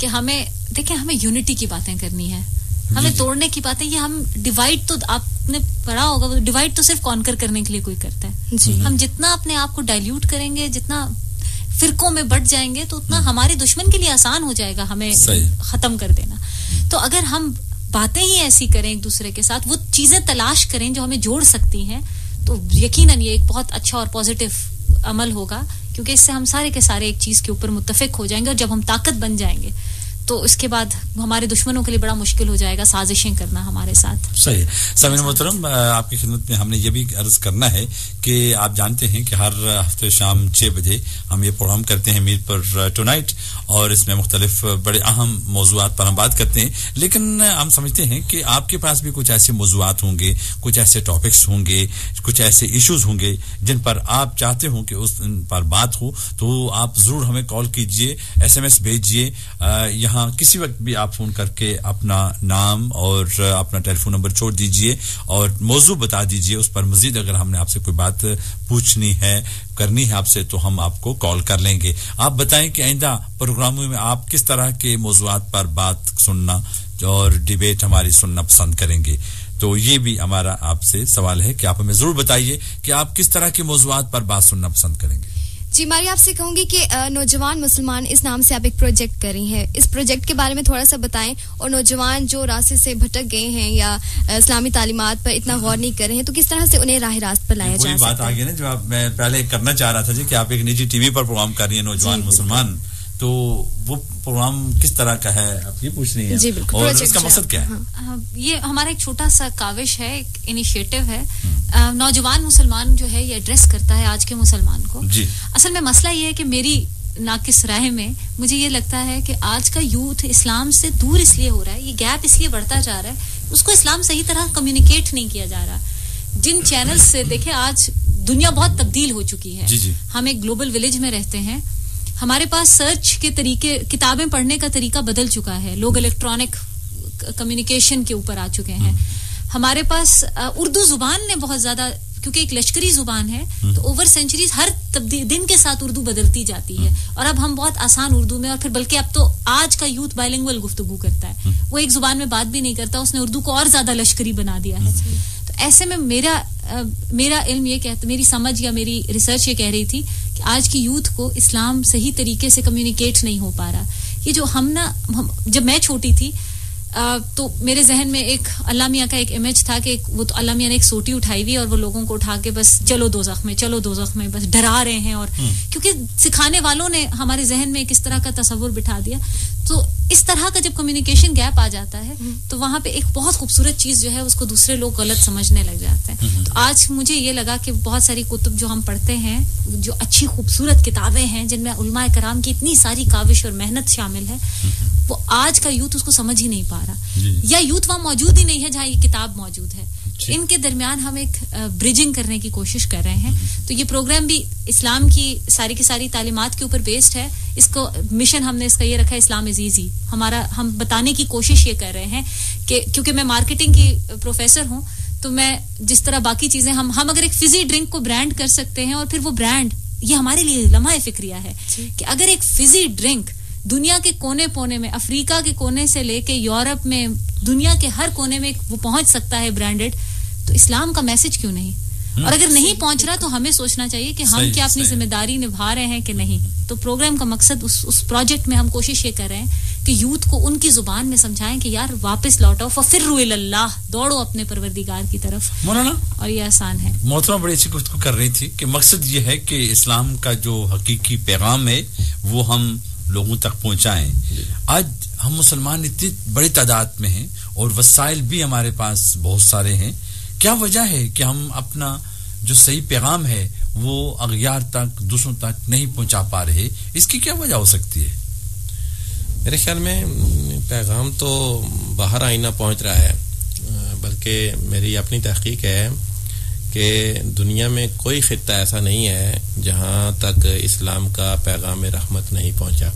کہ ہمیں دیکھیں ہمیں یونٹی کی باتیں کرنی ہے, ہمیں توڑنے کی باتیں, یہ ہم ڈیوائڈ تو آپ نے پڑھا ہوگا, ڈیوائڈ تو صرف کانکر کرنے کے لیے کوئی کرتا ہے. ہم جتنا اپنے آپ کو ڈائلیوٹ کریں گے, جتنا فرقوں میں بٹ جائیں گے, تو اتنا ہمارے دشمن کے لیے آسان ہو جائے گا ہمیں ختم کر دینا. تو اگر ہم باتیں ہی ایسی کریں ایک دوسرے کے ساتھ, وہ چیزیں تلاش کریں جو ہمیں جوڑ سکتی ہیں, تو یقیناً یہ ایک بہت اچھا اور پازیٹیو عمل ہوگا, کیونکہ اس سے ہم سارے کے سارے ایک چیز کے اوپر متفق ہو جائیں گے, اور جب ہم طاقت بن جائیں گے تو اس کے بعد ہمارے دشمنوں کے لیے بڑا مشکل ہو جائے گا سازشیں کرنا ہمارے ساتھ. صحیح. سامعین محترم, آپ کی خدمت میں ہم نے یہ بھی عرض کرنا ہے کہ آپ جانتے ہیں کہ ہر ہفتے شام 6 بجے ہم یہ پروگرام کرتے ہیں میر پر ٹو نائٹ, اور اس میں مختلف بڑے اہم موضوعات پر ہم بات کرتے ہیں. لیکن ہم سمجھتے ہیں کہ آپ کے پاس بھی کچھ ایسے موضوعات ہوں گے, کچھ ایسے ٹاپکس ہوں گے, کچھ ایسے ایشوز ہوں گے جن پر آپ چاہتے ہوں کہ اس پر بات ہو, تو آپ ضرور ہمیں کال کیجئے, SMS بھیجئے. یہاں کسی وقت بھی آپ فون کر کے اپنا نام اور اپنا ٹیلی فون نمبر چھوڑ دیجئے اور موضوع بتا دیجئے. اس پر مزید اگر ہم نے آپ سے کوئی بات پوچھنی ہے, کرنی ہے آپ سے, تو ہم آپ کو کال کر لیں گے. آپ بتائیں کہ آئندہ پروگراموں میں آپ کس طرح کے موضوعات پر بات سننا اور ڈیبیٹ ہماری سننا پسند کریں گے. تو یہ بھی ہمارا آپ سے سوال ہے کہ آپ ہمیں ضرور بتائیے کہ آپ کس طرح کے موضوعات پر بات سننا پسند کریں گے. جی ماری, آپ سے کہوں گی کہ نوجوان مسلمان اس نام سے آپ ایک پروجیکٹ کر رہی ہیں, اس پروجیکٹ کے بارے میں تھوڑا سا بتائیں. اور نوجوان جو راستے سے بھٹک گئے ہیں یا اسلامی تعلیمات پر اتنا غور نہیں کر رہے ہیں, تو کس طرح سے انہیں راہ راست پر لایا جا سکتا ہے. وہی بات آ گئی نا جو میں پہلے کرنا چاہ رہا تھا جی, کہ آپ ایک نجی ٹی وی پر پروگرام کر رہی ہیں نوجوان مسلمان, تو وہ پروگرام کس طرح کا ہے آپ یہ پوچھ رہی ہیں. جی بالکل. اور اس کا مقصد کیا ہے؟ یہ ہمارا ایک چھوٹا سا کاوش ہے, ایک انیشیٹو ہے. نوجوان مسلمان جو ہے یہ ایڈریس کرتا ہے آج کے مسلمان کو. اصل میں مسئلہ یہ ہے کہ میری ناقص رائے میں مجھے یہ لگتا ہے کہ آج کا یوتھ اسلام سے دور اس لیے ہو رہا ہے, یہ گیپ اس لیے بڑھتا جا رہا ہے, اس کو اسلام صحیح طرح کمیونیکیٹ نہیں کیا جا رہا. جن چینلز سے دیکھیں آج دنیا بہت تبدیل ہو چکی ہے. ہم ایک گلوبل ولیج میں رہتے ہیں, ہمارے پاس سرچ کے طریقے, کتابیں پڑھنے کا طریقہ بدل چکا ہے, لوگ الیکٹرانک کمیونیکیشن کے اوپر آ چکے ہیں. ہمارے پاس اردو زبان نے بہت زیادہ, کیونکہ ایک لشکری زبان ہے, تو اوور سینچریز ہر دن کے ساتھ اردو بدلتی جاتی ہے, اور اب ہم بہت آسان اردو میں, اور پھر بلکہ اب تو آج کا یوتھ بائلنگول گفتگو کرتا ہے, وہ ایک زبان میں بات بھی نہیں کرتا, اس نے اردو کو اور زیادہ لشکری بنا دیا ہے. تو ایسے میں میرا علم یہ کہتا, میری سمجھ یا میری ریسرچ یہ کہہ رہی تھی کہ آج کی یوتھ کو اسلام صحیح طریقے سے کمیونیکیٹ نہیں ہو پا رہا. یہ جو جب میں چھوٹی تھی تو میرے ذہن میں ایک اللہ میاں کا ایک امیج تھا کہ وہ تو اللہ میاں نے ایک سوٹی اٹھائی ہوئی اور وہ لوگوں کو اٹھا کے بس چلو دوزخ میں بس ڈرا رہے ہیں, اور کیونکہ سکھانے والوں نے ہمارے ذہن میں اس طرح کا تصور بٹھا دیا. تو اس طرح کا جب کمیونیکیشن گیپ آ جاتا ہے تو وہاں پہ ایک بہت خوبصورت چیز جو ہے اس کو دوسرے لوگ غلط سمجھنے لگ جاتے ہیں. تو آج مجھے یہ لگا کہ بہت ساری کتب جو ہم پڑھتے ہیں, جو اچھی خوبصورت کتابیں ہیں جن میں علماء کرام کی اتنی ساری کاوش اور محنت شامل ہے, وہ آج کا یوتھ اس کو سمجھ ہی نہیں پا رہا, یا یوتھ وہاں موجود ہی نہیں ہے جہاں یہ کتاب موجود ہے. ان کے درمیان ہم ایک برجنگ کرنے کی کوشش کر رہے ہیں. تو یہ پروگرام بھی اسلام کی ساری کی ساری تعلیمات کے اوپر بیسڈ ہے. اس کو مشن ہم نے اس کا یہ رکھا ہے, اسلام از ایزی. ہم بتانے کی کوشش یہ کر رہے ہیں کہ کیونکہ میں مارکیٹنگ کی پروفیسر ہوں, تو میں جس طرح باقی چیزیں ہم اگر ایک فزی ڈرنک کو برانڈ کر سکتے ہیں, اور پھر وہ برانڈ یہ ہمارے لیے لمحہ فکریہ ہے کہ اگر ایک فزی ڈرنک دنیا کے کونے پونے میں, افریقہ کے کونے سے لے کے یورپ میں, دنیا کے ہر کونے میں وہ پہنچ سکتا ہے برانڈڈ, تو اسلام کا میسج کیوں نہیں؟ اور اگر نہیں پہنچ رہا تو ہمیں سوچنا چاہیے کہ ہم کیا اپنی ذمہ داری نبھا رہے ہیں کہ نہیں. تو پروگرام کا مقصد اس پروجیکٹ میں ہم کوشش یہ کر رہے ہیں کہ یوتھ کو ان کی زبان میں سمجھائیں کہ یار واپس لوٹو, ففروا الی اللہ, دوڑو اپنے پروردگار کی طرف. مولانا, اور یہ آسان ہے. محترمہ بڑی اچھی گفتگو کر رہی تھی کہ مقصد یہ ہے کہ اسلام کا جو حقیقی پیغام ہے وہ ہم لوگوں تک پہنچائیں. آج ہم مسلمان اتنی بڑی تعداد میں ہیں اور وسائل بھی ہمارے پاس بہت سارے ہیں, کیا وجہ ہے کہ ہم اپنا جو صحیح پیغام ہے وہ اغیار تک, دوسروں تک نہیں پہنچا پا رہے؟ اس کی کیا وجہ ہو سکتی ہے؟ میرے خیال میں پیغام تو باہر آئینہ پہنچ رہا ہے, بلکہ میری اپنی تحقیق ہے کہ دنیا میں کوئی خطہ ایسا نہیں ہے جہاں تک اسلام کا پیغام رحمت نہیں پہنچا.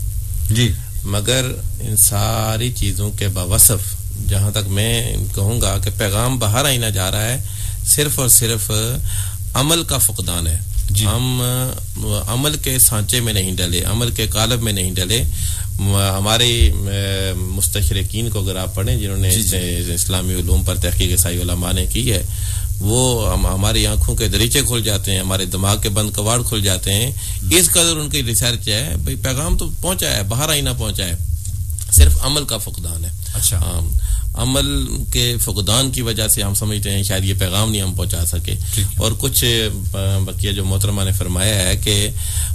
جی, مگر ان ساری چیزوں کے باوصف جہاں تک میں کہوں گا کہ پیغام باہر آئینہ جا رہا ہے, صرف اور صرف عمل کا فقدان ہے. ہم عمل کے سانچے میں نہیں ڈلے, عمل کے قالب میں نہیں ڈلے. ہمارے مستشرقین کو اگر آپ پڑھیں جنہوں نے اسلامی علوم پر تحقیق سائی علماء نے کی ہے, وہ ہماری آنکھوں کے دریچے کھل جاتے ہیں, ہمارے دماغ کے بند کواڑ کھل جاتے ہیں. اس قدر ان کی ریسرچ ہے, بھئی پیغام تو پہنچا ہے, باہر آئینہ پہنچا ہے, صرف عمل کا فقدان ہے. اچھا, عمل کے فقدان کی وجہ سے ہم سمجھتے ہیں شاید یہ پیغام نہیں ہم پہنچا سکے. اور کچھ بقیہ جو محترمہ نے فرمایا ہے کہ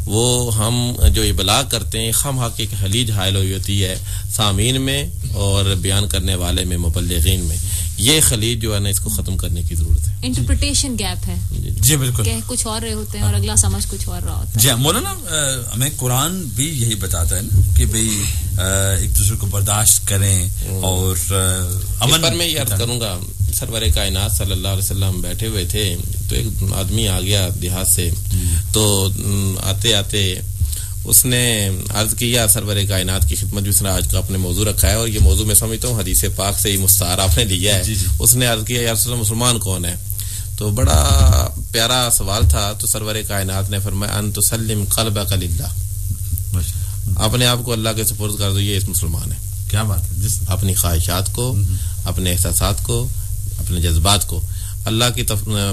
وہ ہم جو ابلاغ کرتے ہیں خام حق کی خلیج حائل ہوئی ہوتی ہے سامعین میں اور بیان کرنے والے میں, مبلغین میں. یہ خلیج جو ہے نا اس کو ختم کرنے کی ضرورت ہے. انٹرپریٹیشن گیپ ہے. جی بالکل, کہ کچھ اور رہے ہوتے ہیں اور اگلا سمجھ کچھ اور رہا ہوتا ہے. جی مولانا, ہمیں قرآن بھی یہی بتاتا ہے نا کہ بھئی ایک دوسرے کو برداشت کریں اور امن پر. میں یہ عرض کروں گا, سرور کائنات صلی اللہ علیہ وسلم بیٹھے ہوئے تھے تو ایک آدمی آ گیا دیہات سے, تو آتے آتے اس نے عرض کیا سرور کائنات کی خدمت جس نے آج کا اپنے موضوع رکھا ہے, اور یہ موضوع میں سمجھتا ہوں حدیث پاک سے ہی مستعار آپ نے لیا ہے. اس نے عرض کیا یا رسول اللہ مسلمان کون ہے؟ تو بڑا پیارا سوال تھا. تو سرور کائنات نے فرمایا ان تسلم قلبک للہ, اپنے آپ کو اللہ کے سپرد کر دو, یہ اس مسلمان ہے. کیا بات ہے, اپنی خواہشات کو, اپنے احساسات کو, اپنے جذبات کو اللہ کی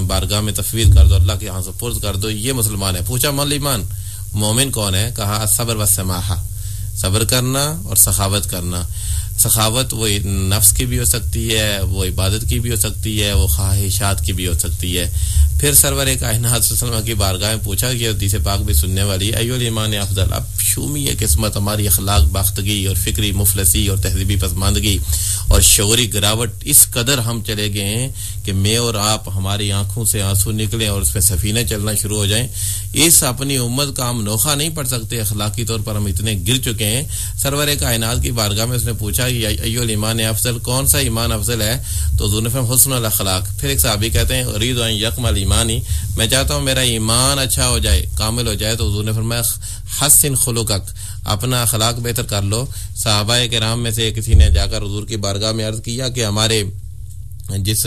بارگاہ میں تفویض کر دو, اللہ کے ہاں سپرد کر دو, یہ مسلمان ہے. پوچھا مال ایمان مومن کون ہے؟ کہا صبر و سماحہ, صبر کرنا اور سخاوت کرنا. سخاوت وہ نفس کی بھی ہو سکتی ہے, وہ عبادت کی بھی ہو سکتی ہے, وہ خواہشات کی بھی ہو سکتی ہے. پھر سرور کائنات صلی اللہ علیہ وسلم کی بارگاہ میں پوچھا, یہ حدیث پاک بھی سننے والی ایو الایمان افضل. اب شومی ہے قسمت ہماری اخلاق باختگی اور فکری مفلسی اور تہذیبی پسماندگی اور شعوری گراوٹ اس قدر ہم چلے گئے ہیں کہ میں اور آپ ہماری آنکھوں سے آنسو نکلیں اور اس پہ سفینے چلنا شروع ہو جائیں. اس اپنی امت کا ہم نوخہ نہیں پڑھ سکتے, اخلاقی طور پر ہم اتنے گر چکے ہیں. سرور کائنات کی بارگاہ میں اس نے پوچھا ایو الایمان افضل, کون سا ایمان افضل ہے؟ تو حضور نے فرمایا حسن الاخلاق. پھر ایک صحابی کہتے ہیں اريد ان يكمل ایمانی, میں چاہتا ہوں میرا ایمان اچھا ہو جائے, کامل ہو جائے. تو حضور نے فرمایا حسن خلقک, اپنا اخلاق بہتر کر لو. صحابہ کرام میں سے کسی نے جا کر حضور کی بارگاہ میں عرض کیا کہ ہمارے جس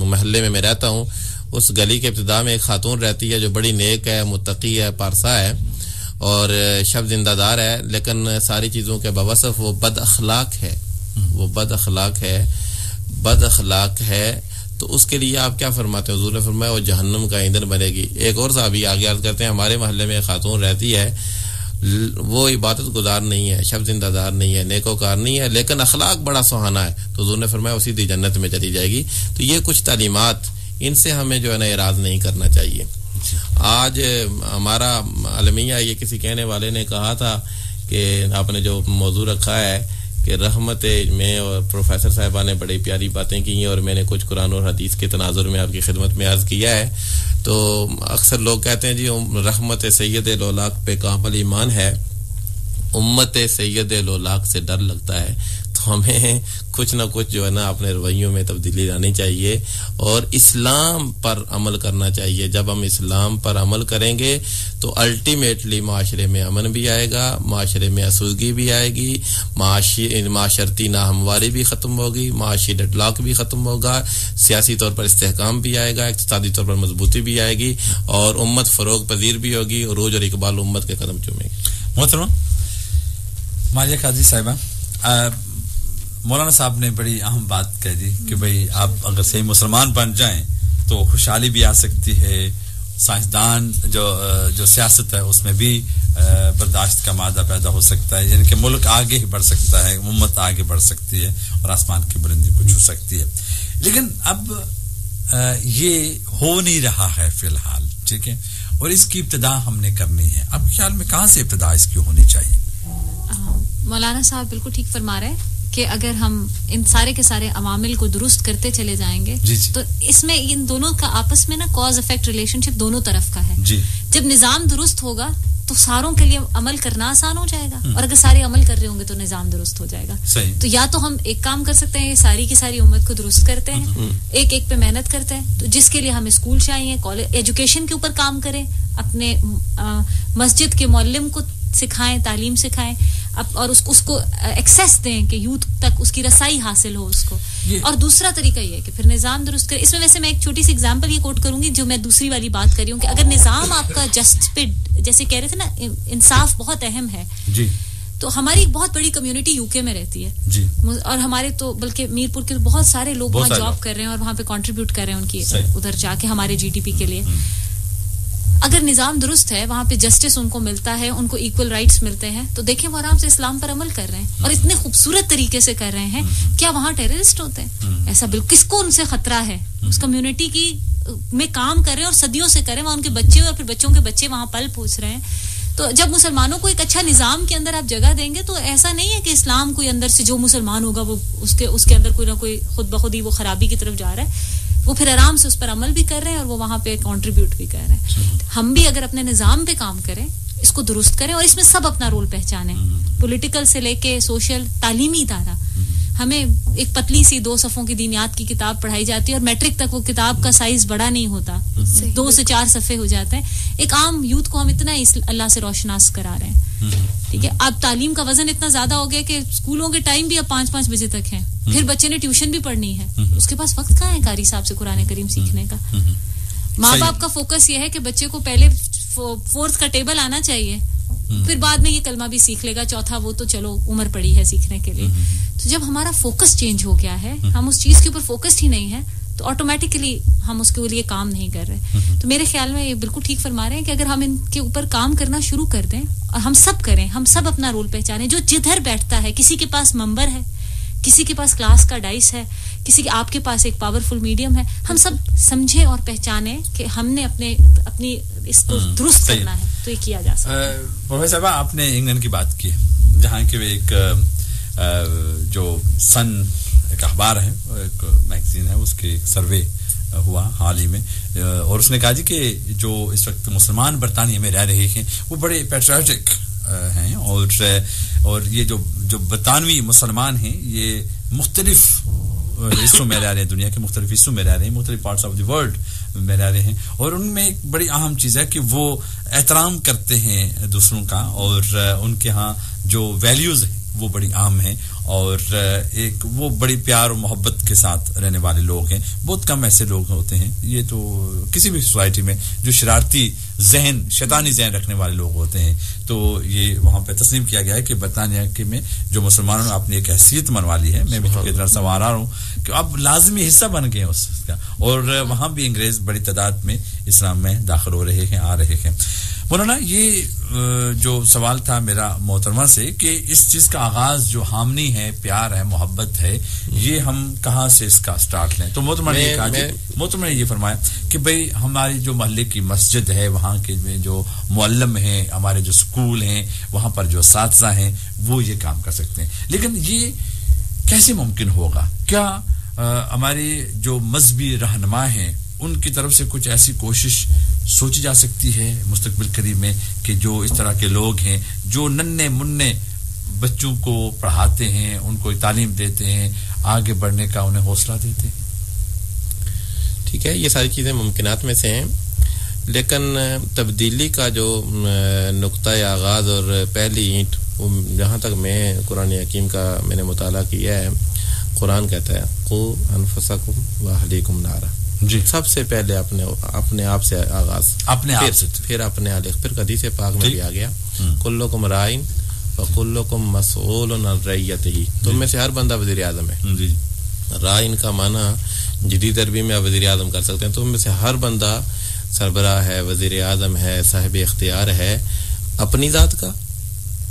محلے میں رہتا ہوں اس گلی کے ابتدا میں ایک خاتون رہتی ہے جو بڑی نیک ہے, متقی ہے, پارسا ہے اور شب زندہ دار ہے, لیکن ساری چیزوں کے بوصف وہ بد اخلاق ہے, وہ بد اخلاق ہے, بد اخلاق ہے. تو اس کے لیے آپ کیا فرماتے ہیں؟ حضور نے فرمایا وہ جہنم کا ایندھن بنے گی. ایک اور صحابی آگے عرض کرتے ہیں ہمارے محلے میں ایک خاتون رہتی ہے, وہ عبادت گزار نہیں ہے, شب زندہ دار نہیں ہے, نیکوکار نہیں ہے, لیکن اخلاق بڑا سہانا ہے. تو حضور نے فرمایا اسی دی جنت میں چلی جائے گی. تو یہ کچھ تعلیمات, ان سے ہمیں جو ہے نا اعراض نہیں کرنا چاہیے. آج ہمارا المیہ, یہ کسی کہنے والے نے کہا تھا کہ آپ نے جو موضوع رکھا ہے کہ رحمت میں, اور پروفیسر صاحبہ نے بڑی پیاری باتیں کی ہیں اور میں نے کچھ قرآن اور حدیث کے تناظر میں آپ کی خدمت میں عرض کیا ہے. تو اکثر لوگ کہتے ہیں جی رحمت سید لولاک پہ کامل ایمان ہے, امت سید لولاک سے ڈر لگتا ہے. تو ہمیں کچھ نہ کچھ جو ہے نا اپنے رویوں میں تبدیلی لانی چاہیے اور اسلام پر عمل کرنا چاہیے. جب ہم اسلام پر عمل کریں گے تو الٹیمیٹلی معاشرے میں امن بھی آئے گا, معاشرے میں آسودگی بھی آئے گی, معاشرتی ناہمواری بھی ختم ہوگی, معاشی ڈیڈ لاک بھی ختم ہوگا, سیاسی طور پر استحکام بھی آئے گا, اقتصادی طور پر مضبوطی بھی آئے گی اور امت فروغ پذیر بھی ہوگی, عروج اور اقبال امت کے قدم چومے گی. محترم مالیہ قاضی صاحبہ, مولانا صاحب نے بڑی اہم بات کہہ دی کہ بھئی آپ اگر صحیح مسلمان بن جائیں تو خوشحالی بھی آ سکتی ہے, سائنسدان جو سیاست ہے اس میں بھی برداشت کا مادہ پیدا ہو سکتا ہے, یعنی کہ ملک آگے ہی بڑھ سکتا ہے, امت آگے بڑھ سکتی ہے اور آسمان کی بلندی کو چھو سکتی ہے. لیکن اب یہ ہو نہیں رہا ہے فی الحال, ٹھیک ہے, اور اس کی ابتدا ہم نے کرنی ہے. اب خیال میں کہاں سے ابتدا اس کی ہونی چاہیے؟ مولانا صاحب بالکل ٹھیک فرما رہے ہیں کہ اگر ہم ان سارے کے سارے عوامل کو درست کرتے چلے جائیں گے تو اس میں ان دونوں کا آپس میں نا کاز افیکٹ ریلیشن شپ دونوں طرف کا ہے. جب نظام درست ہوگا تو ساروں کے لیے عمل کرنا آسان ہو جائے گا, اور اگر سارے عمل کر رہے ہوں گے تو نظام درست ہو جائے گا. تو یا تو ہم ایک کام کر سکتے ہیں, ساری کی ساری امت کو درست کرتے ہیں, ایک ایک پہ محنت کرتے ہیں, تو جس کے لیے ہم اسکول چاہیے, کالج, ایجوکیشن کے اوپر کام کریں, اپنے مسجد کے معلم کو سکھائیں, تعلیم سکھائیں. اور اس کو ایکسیس دیں کہ یوتھ تک اس کی رسائی حاصل ہو اس کو. اور دوسرا طریقہ یہ ہے کہ پھر نظام درست کرے. اس میں ویسے میں ایک چھوٹی سی ایگزامپل یہ کوٹ کروں گی جو میں دوسری والی بات کر رہی ہوں کہ اگر نظام آپ کا جسٹ پہ جیسے کہہ رہے تھے نا انصاف بہت اہم ہے جی, تو ہماری ایک بہت بڑی کمیونٹی یو کے میں رہتی ہے جی, اور ہمارے تو بلکہ میرپور کے بہت سارے لوگ وہاں جاب کر رہے ہیں اور وہاں پہ کنٹریبیوٹ کر رہے ہیں ان کی ادھر جا کے ہمارے جی ڈی پی کے لیے. اگر نظام درست ہے وہاں پہ جسٹس ان کو ملتا ہے, ان کو ایکول رائٹس ملتے ہیں, تو دیکھیں وہ آرام سے اسلام پر عمل کر رہے ہیں اور اتنے خوبصورت طریقے سے کر رہے ہیں. کیا وہاں ٹیررسٹ ہوتے ہیں؟ ایسا بالکل. کس کو ان سے خطرہ ہے؟ اس کمیونٹی کی میں کام کر رہے ہیں اور صدیوں سے کر رہے ہیں, وہاں ان کے بچے اور پھر بچوں کے بچے وہاں پل پوچھ رہے ہیں. تو جب مسلمانوں کو ایک اچھا نظام کے اندر آپ جگہ دیں گے تو ایسا نہیں ہے کہ اسلام کوئی اندر سے جو مسلمان ہوگا وہ اس کے اندر کوئی نہ کوئی خود بخود ہی وہ خرابی کی طرف جا رہا ہے. وہ پھر آرام سے اس پر عمل بھی کر رہے ہیں اور وہ وہاں پہ کنٹریبیوٹ بھی کر رہے ہیں. ہم بھی اگر اپنے نظام پہ کام کریں, اس کو درست کریں اور اس میں سب اپنا رول پہچانیں, پولیٹیکل سے لے کے سوشل, تعلیمی ادارہ. ہمیں ایک پتلی سی 2 صفحوں کی دینیات کی کتاب پڑھائی جاتی ہے اور میٹرک تک وہ کتاب کا سائز بڑا نہیں ہوتا, 2 سے 4 صفحے ہو جاتے ہیں. ایک عام یوتھ کو ہم اتنا اللہ سے روشناس کرا رہے ہیں. ٹھیک ہے, اب تعلیم کا وزن اتنا زیادہ ہو گیا کہ اسکولوں کے ٹائم بھی اب 5-5 بجے تک ہیں, پھر بچے نے ٹیوشن بھی پڑھنی ہے, اس کے پاس وقت کہاں ہے قاری صاحب سے قرآن کریم سیکھنے کا. ماں باپ کا فوکس یہ ہے کہ بچے کو پہلے 4th کا ٹیبل آنا چاہیے, پھر بعد میں یہ کلمہ بھی سیکھ لے گا, چوتھا وہ تو چلو عمر پڑی ہے سیکھنے کے لیے. تو جب ہمارا فوکس چینج ہو گیا ہے, ہم اس چیز کے اوپر فوکسڈ ہی نہیں ہے, تو آٹومیٹکلی ہم اس کے لیے کام نہیں کر رہے. تو میرے خیال میں یہ بالکل ٹھیک فرما رہے ہیں کہ اگر ہم ان کے اوپر کام کرنا شروع کر دیں اور ہم سب کریں, ہم سب اپنا رول پہچانیں. جو جدھر بیٹھتا ہے, کسی کے پاس ممبر ہے, کسی کے پاس کلاس کا ڈائس ہے, کسی کے آپ کے پاس ایک پاورفل میڈیم ہے, ہم سب سمجھیں اور پہچانیں کہ ہم نے اپنی اس کو درست کرنا ہے, تو یہ کیا جا سکتا ہے. پروفیسر صاحبہ, آپ نے انگلینڈ کی بات کی جہاں کہ ایک جو سن ایک اخبار ہے, ایک میگزین ہے, اس کے ایک سروے ہوا حال ہی میں, اور اس نے کہا جی کہ جو اس وقت مسلمان برطانیہ میں رہ رہے ہیں وہ بڑے پیٹریوٹک ہیں, اور یہ جو برطانوی مسلمان ہیں یہ مختلف حصوں میں رہ رہے ہیں, دنیا کے مختلف حصوں میں رہ رہے ہیں, مختلف پارٹس آف دی ورلڈ میں رہ رہے ہیں, اور ان میں ایک بڑی اہم چیز ہے کہ وہ احترام کرتے ہیں دوسروں کا, اور ان کے ہاں جو ویلیوز ہیں وہ بڑی عام ہیں, اور ایک وہ بڑی پیار و محبت کے ساتھ رہنے والے لوگ ہیں. بہت کم ایسے لوگ ہوتے ہیں, یہ تو کسی بھی سوسائٹی میں جو شرارتی ذہن, شیطانی ذہن رکھنے والے لوگ ہوتے ہیں. تو یہ وہاں پہ تسلیم کیا گیا ہے کہ برطانیہ کے میں جو مسلمانوں نے اپنی ایک حیثیت منوا لی ہے, میں بھی چونکہ ادھر سے آ رہا ہوں کہ اب لازمی حصہ بن گئے اس کا, اور وہاں بھی انگریز بڑی تعداد میں اسلام میں داخل ہو رہے ہیں, آ رہے ہیں. مولانا, یہ جو سوال تھا میرا محترمہ سے کہ اس چیز کا آغاز جو حامنی ہے, پیار ہے, محبت ہے, یہ ہم کہاں سے اس کا سٹارٹ لیں؟ تو محترمہ نے کہا, محترمہ نے یہ فرمایا کہ بھئی ہماری جو محلے کی مسجد ہے, وہاں کے جو معلم ہیں, ہمارے جو اسکول ہیں, وہاں پر جو اساتذہ ہیں, وہ یہ کام کر سکتے ہیں. لیکن یہ کیسے ممکن ہوگا؟ کیا ہمارے جو مذہبی رہنما ہیں ان کی طرف سے کچھ ایسی کوشش سوچی جا سکتی ہے مستقبل قریب میں کہ جو اس طرح کے لوگ ہیں جو ننھے منھے بچوں کو پڑھاتے ہیں, ان کو تعلیم دیتے ہیں, آگے بڑھنے کا انہیں حوصلہ دیتے ہیں؟ ٹھیک ہے, یہ ساری چیزیں ممکنات میں سے ہیں, لیکن تبدیلی کا جو نقطہ آغاز اور پہلی اینٹ, جہاں تک میں قرآن حکیم کا میں نے مطالعہ کیا ہے, قرآن کہتا ہے قو انفسکم واہلیکم نارا. جی, سب سے پہلے اپنے آپ سے آغاز, اپنے آپ سے, پھر اپنے علیہ, پھر حدیث پاک میں بھی آ گیا کلکم رائن وکلکم مسئول عن رعیتہ. تم میں سے ہر بندہ وزیر اعظم ہے. جی, رائن کا معنی جدید عربی میں آپ وزیر اعظم کر سکتے ہیں. تم میں سے ہر بندہ سربراہ ہے, وزیر اعظم ہے, صاحب اختیار ہے, اپنی ذات کا,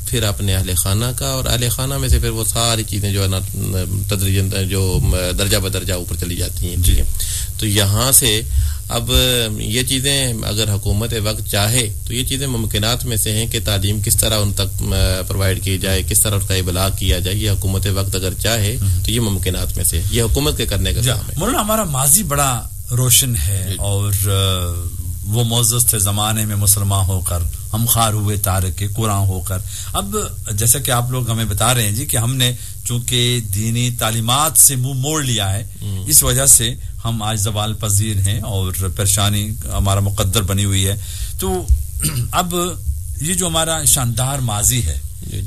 پھر اپنے اہل خانہ کا, اور اہل خانہ میں سے پھر وہ ساری چیزیں جو ہے نا تدریجاً جو درجہ بدرجہ اوپر چلی جاتی ہیں. ٹھیک ہے, تو یہاں سے اب یہ چیزیں اگر حکومت وقت چاہے تو یہ چیزیں ممکنات میں سے ہیں کہ تعلیم کس طرح ان تک پرووائڈ کی جائے, کس طرح اس کا ابلاغ کیا جائے. یہ حکومت وقت اگر چاہے تو یہ ممکنات میں سے, یہ حکومت کے کرنے کا کام ہے. مولانا, ہمارا ماضی بڑا روشن ہے, اور وہ معزز تھے زمانے میں مسلمان ہو کر, ہم خار ہوئے تارک قرآن ہو کر. اب جیسا کہ آپ لوگ ہمیں بتا رہے ہیں جی کہ ہم نے چونکہ دینی تعلیمات سے منہ موڑ لیا ہے, اس وجہ سے ہم آج زوال پذیر ہیں اور پریشانی ہمارا مقدر بنی ہوئی ہے. تو اب یہ جو ہمارا شاندار ماضی ہے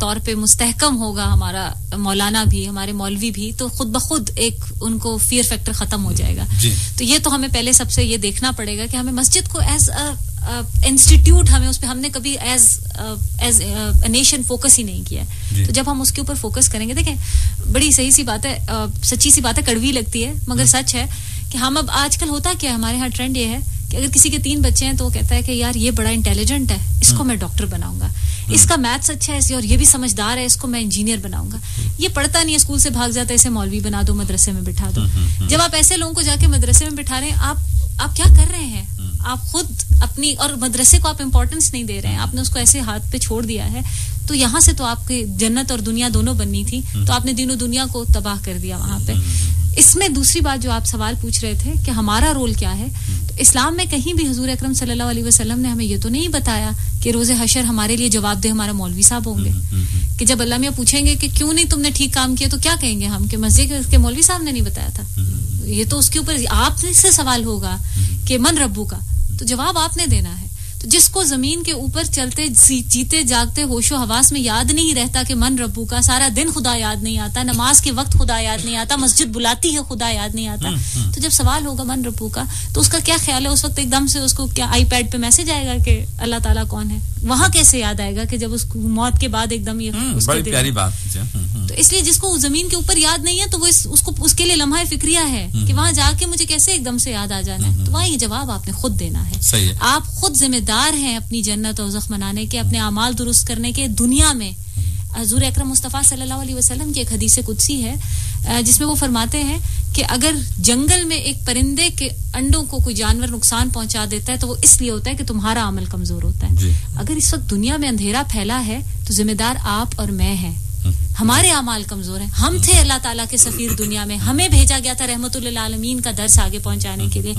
طور پہ مستحکم ہوگا ہمارا مولانا بھی, ہمارے مولوی بھی, تو خود بخود ایک ان کو فیئر فیکٹر ختم ہو جائے گا. تو یہ تو ہمیں پہلے سب سے یہ دیکھنا پڑے گا کہ ہمیں مسجد کو ایز انسٹیٹیوٹ ہم نے کبھی ایز نیشن فوکس ہی نہیں کیا ہے. تو جب ہم اس کے اوپر فوکس کریں گے, دیکھیں بڑی صحیح سی بات ہے, سچی سی بات ہے, کڑوی لگتی ہے مگر سچ ہے کہ ہم اب آج کل ہوتا کیا ہے, ہمارے ہاں ٹرینڈ یہ ہے کہ اگر کسی کے 3 بچے ہیں تو وہ کہتا ہے کہ یار یہ بڑا انٹیلیجنٹ ہے, اس کو میں ڈاکٹر بناؤں گا, اس کا میتھس اچھا ہے اور یہ بھی سمجھدار ہے, اس کو میں انجینئر بناؤں گا. یہ پڑھتا نہیں ہے, اسکول سے بھاگ جاتا ہے, اسے مولوی بنا دو, مدرسے میں بٹھا دو. جب آپ ایسے لوگوں کو جا کے مدرسے میں بٹھا رہے ہیں, آپ کیا کر رہے ہیں؟ آپ خود اپنی اور مدرسے کو آپ امپورٹنس نہیں دے رہے ہیں, آپ نے اس کو ایسے ہاتھ پہ چھوڑ دیا ہے. تو یہاں سے تو آپ کی جنت اور دنیا دونوں بننی تھی, تو آپ نے دین و دنیا کو تباہ کر دیا وہاں پہ. اس میں دوسری بات جو آپ سوال پوچھ رہے تھے کہ ہمارا رول کیا ہے, تو اسلام میں کہیں بھی حضور اکرم صلی اللہ علیہ وسلم نے ہمیں یہ تو نہیں بتایا کہ روز حشر ہمارے لیے جواب دہ ہمارا مولوی صاحب ہوں گے, کہ جب اللہ میاں پوچھیں گے کہ کیوں نہیں تم نے ٹھیک کام کیا, تو کیا کہیں گے ہم کہ مسجد کے مولوی صاحب نے نہیں بتایا تھا. یہ تو اس کے اوپر آپ سے سوال ہوگا کہ من ربو کا, تو جواب آپ نے دینا ہے. تو جس کو زمین کے اوپر چلتے جیتے جاگتے ہوش و حواس میں یاد نہیں رہتا کہ من ربو کا, سارا دن خدا یاد نہیں آتا, نماز کے وقت خدا یاد نہیں آتا, مسجد بلاتی ہے خدا یاد نہیں آتا, تو جب سوال ہوگا من ربو کا تو اس کا کیا خیال ہے؟ اس وقت ایک دم سے اس کو کیا آئی پیڈ پہ میسج آئے گا کہ اللہ تعالیٰ کون ہے؟ وہاں کیسے یاد آئے گا کہ جب اس کو موت کے بعد ایک دم یہ بڑی پیاری بات. تو اس لیے جس کو زمین کے اوپر یاد نہیں ہے تو وہ اس کے لیے لمحہ فکریہ ہے کہ وہاں جا کے مجھے کیسے ایک دم سے یاد آ جانا ہے. تو وہاں یہ جواب آپ نے خود دینا ہے. آپ خود ذمہ دار ہیں اپنی جنت اور دوزخ منانے کے, اپنے اعمال درست کرنے کے. دنیا میں حضور اکرم مصطفیٰ صلی اللہ علیہ وسلم کی ایک حدیث قدسی ہے جس میں وہ فرماتے ہیں کہ اگر جنگل میں ایک پرندے کے انڈوں کو کوئی جانور نقصان پہنچا دیتا ہے تو وہ اس لیے ہوتا ہے کہ تمہارا عمل کمزور ہوتا ہے. اگر اس وقت دنیا میں اندھیرا پھیلا ہے تو ذمہ دار آپ اور میں ہیں, ہمارے اعمال کمزور ہیں. ہم تھے اللہ تعالیٰ کے سفیر دنیا میں, ہمیں بھیجا گیا تھا رحمت للعالمین کا درس آگے پہنچانے کے لیے.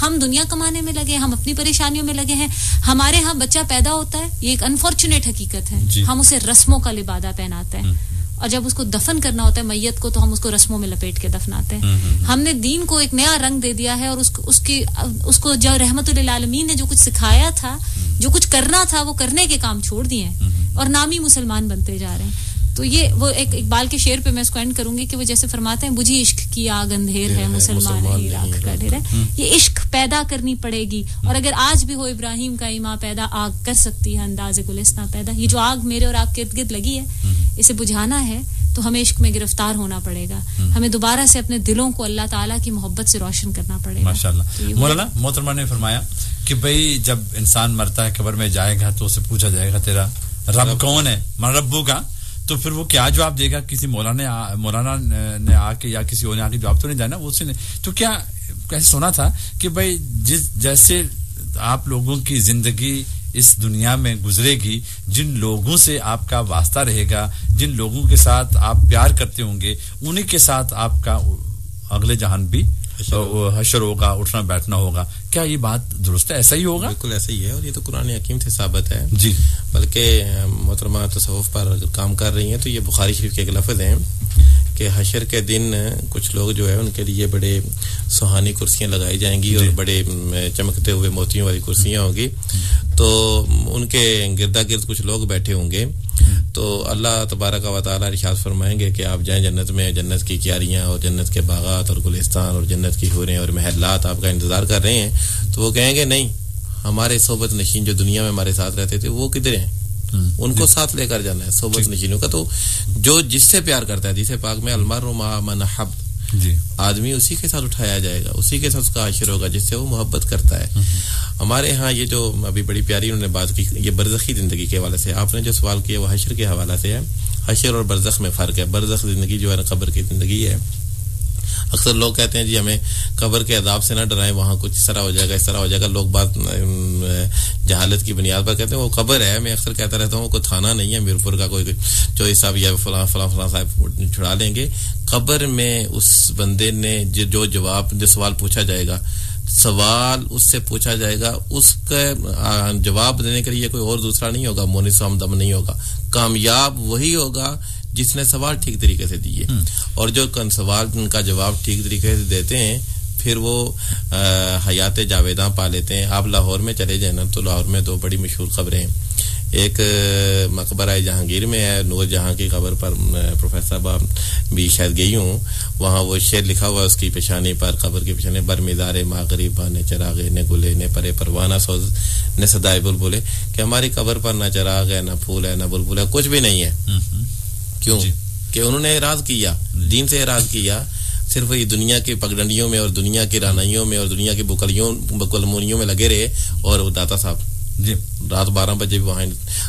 ہم دنیا کمانے میں لگے, ہم اپنی پریشانیوں میں لگے ہیں. ہمارے ہاں بچہ پیدا ہوتا ہے, یہ ایک انفارچونیٹ حقیقت ہے, ہم اسے رسموں کا لبادہ پہناتے ہیں, اور جب اس کو دفن کرنا ہوتا ہے میت کو تو ہم اس کو رسموں میں لپیٹ کے دفناتے ہیں. ہم نے دین کو ایک نیا رنگ دے دیا ہے, اور اس کو جو رحمت للعالمین نے جو کچھ سکھایا تھا, جو کچھ کرنا تھا, وہ کرنے کے کام چھوڑ دیے ہیں اور نامی مسلمان بنتے جا رہے ہیں. تو یہ وہ ایک اقبال کے شعر پہ میں اس کو اینڈ کروں گی کہ وہ جیسے فرماتے ہیں بجھی عشق کی آگ اندھیر ہے, مسلمان ہی راکھ کا ڈھیر ہے. یہ عشق پیدا کرنی پڑے گی, اور اگر آج بھی ہو ابراہیم کا ایماں پیدا, آگ کر سکتی ہے انداز گلستاں پیدا. یہ جو آگ میرے اور آپ کے ارد گرد لگی ہے, اسے بجھانا ہے تو ہمیں عشق میں گرفتار ہونا پڑے گا. ہمیں دوبارہ سے اپنے دلوں کو اللہ تعالیٰ کی محبت سے روشن کرنا پڑے گا. ماشاءاللہ. مولانا محترمہ نے فرمایا کہ بھئی جب انسان مرتا ہے قبر میں جائے گا تو اسے پوچھا جائے گا تیرا رب کون ہے, من ربو کا, تو پھر وہ کیا جواب دے گا؟ کسی مولانا نے آ کے یا کسی اور نے آ کے جواب تو نہیں دینا, وہ اس نے تو کیا کیسے سنا تھا کہ بھئی جیسے آپ لوگوں کی زندگی اس دنیا میں گزرے گی, جن لوگوں سے آپ کا واسطہ رہے گا, جن لوگوں کے ساتھ آپ پیار کرتے ہوں گے, انہی کے ساتھ آپ کا اگلے جہان بھی حشر ہوگا, اٹھنا بیٹھنا ہوگا. کیا یہ بات درست ہے؟ ایسا ہی ہوگا؟ بالکل ایسا ہی ہے, اور یہ تو قرآن حکیم سے ثابت ہے. جی, بلکہ محترمہ تصوف پر اگر کام کر رہی ہیں تو یہ بخاری شریف کے ایک لفظ ہیں کہ حشر کے دن کچھ لوگ جو ہے ان کے لیے بڑے سہانی کرسیاں لگائی جائیں گی, اور بڑے چمکتے ہوئے موتیوں والی کرسیاں ہوں گی, تو ان کے گردا گرد کچھ لوگ بیٹھے ہوں گے. تو اللہ تبارک و تعالیٰ ارشاد فرمائیں گے کہ آپ جائیں جنت میں, جنت کی کیاریاں اور جنت کے باغات اور گلستان اور جنت کی حوریں اور محلات آپ کا انتظار کر رہے ہیں. تو وہ کہیں گے نہیں, ہمارے صحبت نشین جو دنیا میں ہمارے ساتھ رہتے تھے وہ کدھر ہیں, ان کو ساتھ لے کر جانا ہے صحبت نشینوں کا. تو جو جس سے پیار کرتا ہے, جسے پاک میں المرء مع من احب, آدمی اسی کے ساتھ اٹھایا جائے گا, اسی کے ساتھ اس کا حشر ہوگا جس سے وہ محبت کرتا ہے. ہمارے ہاں یہ جو ابھی بڑی پیاری انہوں نے بات کی, یہ برزخی زندگی کے حوالے سے آپ نے جو سوال کیا وہ حشر کے حوالے سے ہے. حشر اور برزخ میں فرق ہے. برزخ زندگی جو ہے نا قبر کی زندگی ہے. اکثر لوگ کہتے ہیں جی ہمیں قبر کے عذاب سے نہ ڈرائیں, وہاں کچھ اس طرح ہو جائے گا, اس طرح ہو جائے گا. لوگ بات جہالت کی بنیاد پر کہتے ہیں وہ قبر ہے. میں اکثر کہتا رہتا ہوں کوئی تھانہ نہیں ہے میرپور کا, کوئی چوہی صاحب یا فلاں فلاں فلاں صاحب چھڑا لیں گے. قبر میں اس بندے نے جو سوال پوچھا جائے گا, سوال اس سے پوچھا جائے گا, اس کا جواب دینے کے لیے کوئی اور دوسرا نہیں ہوگا, مونس ہمدم نہیں ہوگا. کامیاب وہی ہوگا جس نے سوال ٹھیک طریقے سے دیے, اور جو سوال کا جواب ٹھیک طریقے سے دیتے ہیں پھر وہ حیات جاویداں پا لیتے ہیں. آپ لاہور میں چلے جائیں نا, تو لاہور میں دو بڑی مشہور قبریں ہیں. ایک مقبرہ جہانگیر میں ہے, نور جہاں کی قبر پر پروفیسر صاحب بھی شاید گئی ہوں, وہاں وہ شعر لکھا ہوا اس کی پیشانی پر, قبر کی پیشانی, برمیدار مغربا نے چراغے نے گلے نے پرے پروانہ سوز نے صدائے بلبلے, کہ ہماری قبر پر نہ چراغ ہے, نہ پھول ہے, نہ بلبل ہے, کچھ بھی نہیں ہے. کیوں کہ انہوں نے اعراض کیا, دین سے اعراض کیا, صرف یہ دنیا کی پگڈنڈیوں میں اور دنیا کی رانائیوں میں اور دنیا کی بکلمونیوں میں لگے رہے. اور داتا صاحب جی رات 12 بجے وہاں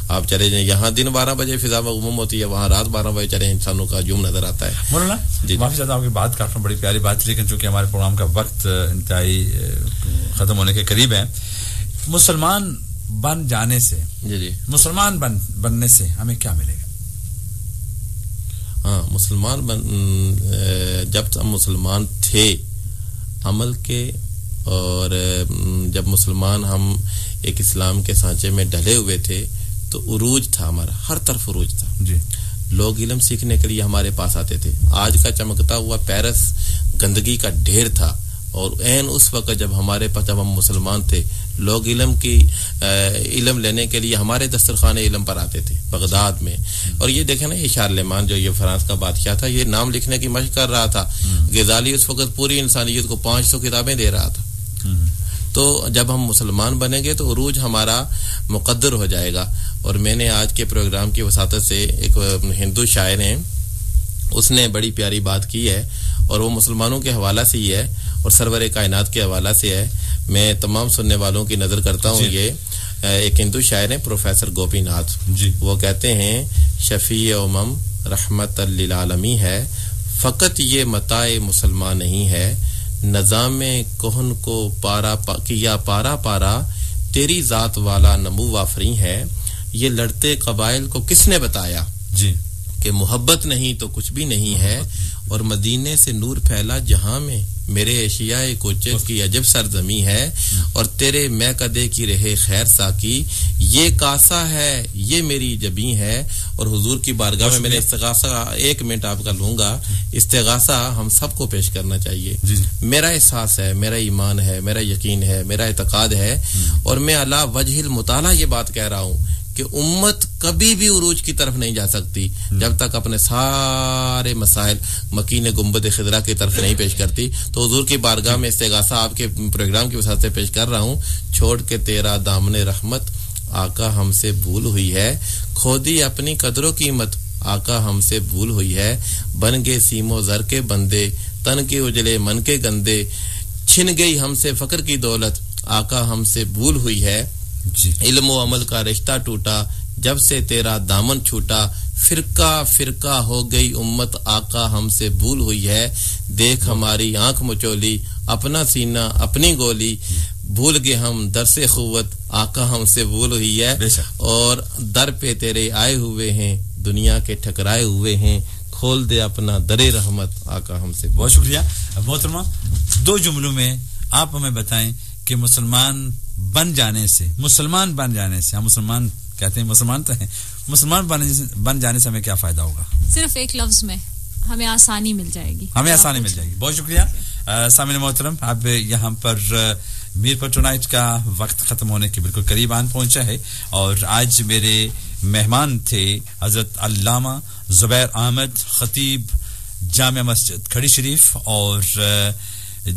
آپ چلے جائیں, یہاں دن 12 بجے فضا میں عموم ہوتی ہے, وہاں رات 12 بجے چلے انسانوں کا ہجوم نظر آتا ہے. مولانا جی کافی زیادہ آپ کی بات کافی بڑی پیاری بات, لیکن چونکہ ہمارے پروگرام کا وقت انتہائی ختم ہونے کے قریب ہے, مسلمان بن جانے سے جی مسلمان بننے سے ہمیں کیا ملے گا؟ ہاں, مسلمان جب ہم مسلمان تھے عمل کے, اور جب مسلمان ہم ایک اسلام کے سانچے میں ڈھلے ہوئے تھے تو عروج تھا ہمارا, ہر طرف عروج تھا جی. لوگ علم سیکھنے کے لیے ہمارے پاس آتے تھے. آج کا چمکتا ہوا پیرس گندگی کا ڈھیر تھا, اور عین اس وقت جب ہمارے پاس, جب ہم مسلمان تھے, لوگ علم لینے کے لیے ہمارے دسترخوان علم پر آتے تھے بغداد میں. اور یہ دیکھیں نا, یہ شارلمان جو یہ فرانس کا بادشاہ تھا, یہ نام لکھنے کی مشق کر رہا تھا. غزالی اس وقت پوری انسانیت کو 500 کتابیں دے رہا تھا. تو جب ہم مسلمان بنیں گے تو عروج ہمارا مقدر ہو جائے گا. اور میں نے آج کے پروگرام کی وساطت سے, ایک ہندو شاعر ہیں, اس نے بڑی پیاری بات کی ہے, اور وہ مسلمانوں کے حوالہ سے ہی ہے اور سرور کائنات کے حوالہ سے ہے. میں تمام سننے والوں کی نظر کرتا ہوں. یہ ایک ہندو شاعر ہیں پروفیسر گوپی ناتھ جی. وہ کہتے ہیں شفیع امم رحمت للعالمین ہے, فقط یہ متاع مسلمان نہیں ہے, نظام کہن کو کیا پارا پارا, تیری ذات والا نمو آفری ہے. یہ لڑتے قبائل کو کس نے بتایا جی کہ محبت نہیں تو کچھ بھی نہیں ہے, اور مدینے سے نور پھیلا جہاں میں, میرے اشیاء کوچت کی عجب سرزمی ہے, اور تیرے میں کدے کی رہے خیر ساکی, یہ کاسا ہے یہ میری جبیں ہے. اور حضور کی بارگاہ میں میں نے استغاثہ 1 منٹ آپ کا لوں گا. استغاثہ ہم سب کو پیش کرنا چاہیے. میرا احساس ہے, میرا ایمان ہے, میرا یقین ہے, میرا اعتقاد ہے, اور میں علی وجہ المطالعہ یہ بات کہہ رہا ہوں کہ امت کبھی بھی عروج کی طرف نہیں جا سکتی جب تک اپنے سارے مسائل مکین گنبد خضرا کی طرف نہیں پیش کرتی. تو حضور کی بارگاہ میں استغاثہ آپ کے پروگرام کی وسعت سے پیش کر رہا ہوں. چھوڑ کے تیرا دامن رحمت آقا ہم سے بھول ہوئی ہے, کھو دی اپنی قدر و قیمت آقا ہم سے بھول ہوئی ہے. بن گئے سیم و زر کے بندے, تن کے اجلے من کے گندے, چھن گئی ہم سے فقر کی دولت آقا ہم سے بھول ہوئی ہے. علم و عمل کا رشتہ ٹوٹا جب سے تیرا دامن چھوٹا, فرقہ فرقہ ہو گئی امت آقا ہم سے بھول ہوئی ہے. دیکھ ہماری آنکھ مچولی, اپنا سینہ اپنی گولی, بھول گئے ہم در سے قوت آقا ہم سے بھول ہوئی ہے. اور در پہ تیرے آئے ہوئے ہیں, دنیا کے ٹھکرائے ہوئے ہیں, کھول دے اپنا در رحمت آقا ہم سے. بہت شکریہ محترمہ. 2 جملوں میں آپ ہمیں بتائیں کہ مسلمان بن جانے سے ہم مسلمان کہتے ہیں, مسلمان تو ہیں, مسلمان بن جانے سے ہمیں کیا فائدہ ہوگا؟ صرف ایک لفظ میں ہمیں آسانی مل جائے گی. بہت شکریہ سامعین محترم. اب یہاں پر میر پر ٹونائٹ کا وقت ختم ہونے کے بالکل قریب آن پہنچا ہے, اور آج میرے مہمان تھے حضرت علامہ زبیر احمد, خطیب جامع مسجد کھڑی شریف, اور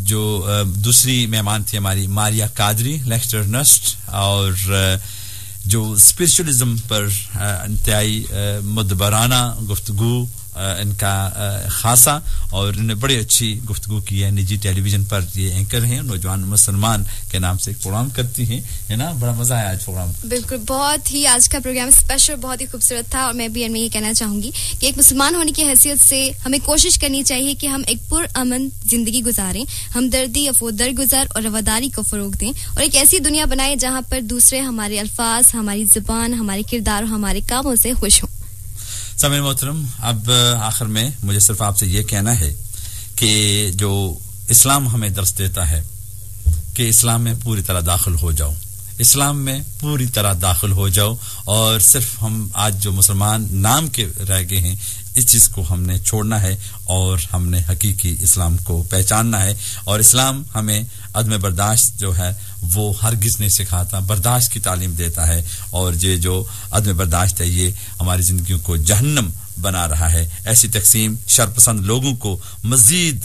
جو دوسری مہمان تھی ہماری ماریا قادری لیکچرر نسٹ, اور جو اسپرچولیزم پر انتہائی مدبرانہ گفتگو ان کا خاصا, اور انہیں بڑی اچھی گفتگو کی ہے. نجی ٹیلی ویژن پر یہ اینکر ہیں, نوجوان مسلمان کے نام سے ایک پروگرام کرتی ہیں, ہے نا. بڑا مزہ آیا آج پروگرام. بالکل, بہت ہی آج کا پروگرام اسپیشل, بہت ہی خوبصورت تھا. اور میں بھی ان میں یہ کہنا چاہوں گی کہ ایک مسلمان ہونے کی حیثیت سے ہمیں کوشش کرنی چاہیے کہ ہم ایک پرامن زندگی گزاریں, ہمدردی افو درگزر اور رواداری کو فروغ دیں, اور ایک ایسی دنیا بنائیں جہاں پر دوسرے ہمارے الفاظ, ہماری زبان, ہمارے کردار اور ہمارے کاموں سے خوش ہوں. سامعین محترم, اب آخر میں مجھے صرف آپ سے یہ کہنا ہے کہ جو اسلام ہمیں درس دیتا ہے کہ اسلام میں پوری طرح داخل ہو جاؤ, اسلام میں پوری طرح داخل ہو جاؤ, اور صرف ہم آج جو مسلمان نام کے رہ گئے ہیں اس چیز کو ہم نے چھوڑنا ہے اور ہم نے حقیقی اسلام کو پہچاننا ہے اور اسلام ہمیں عدم برداشت جو ہے وہ ہرگز نہیں سکھاتا برداشت کی تعلیم دیتا ہے اور یہ جو عدم برداشت ہے یہ ہماری زندگیوں کو جہنم بنا رہا ہے ایسی تقسیم شرپسند لوگوں کو مزید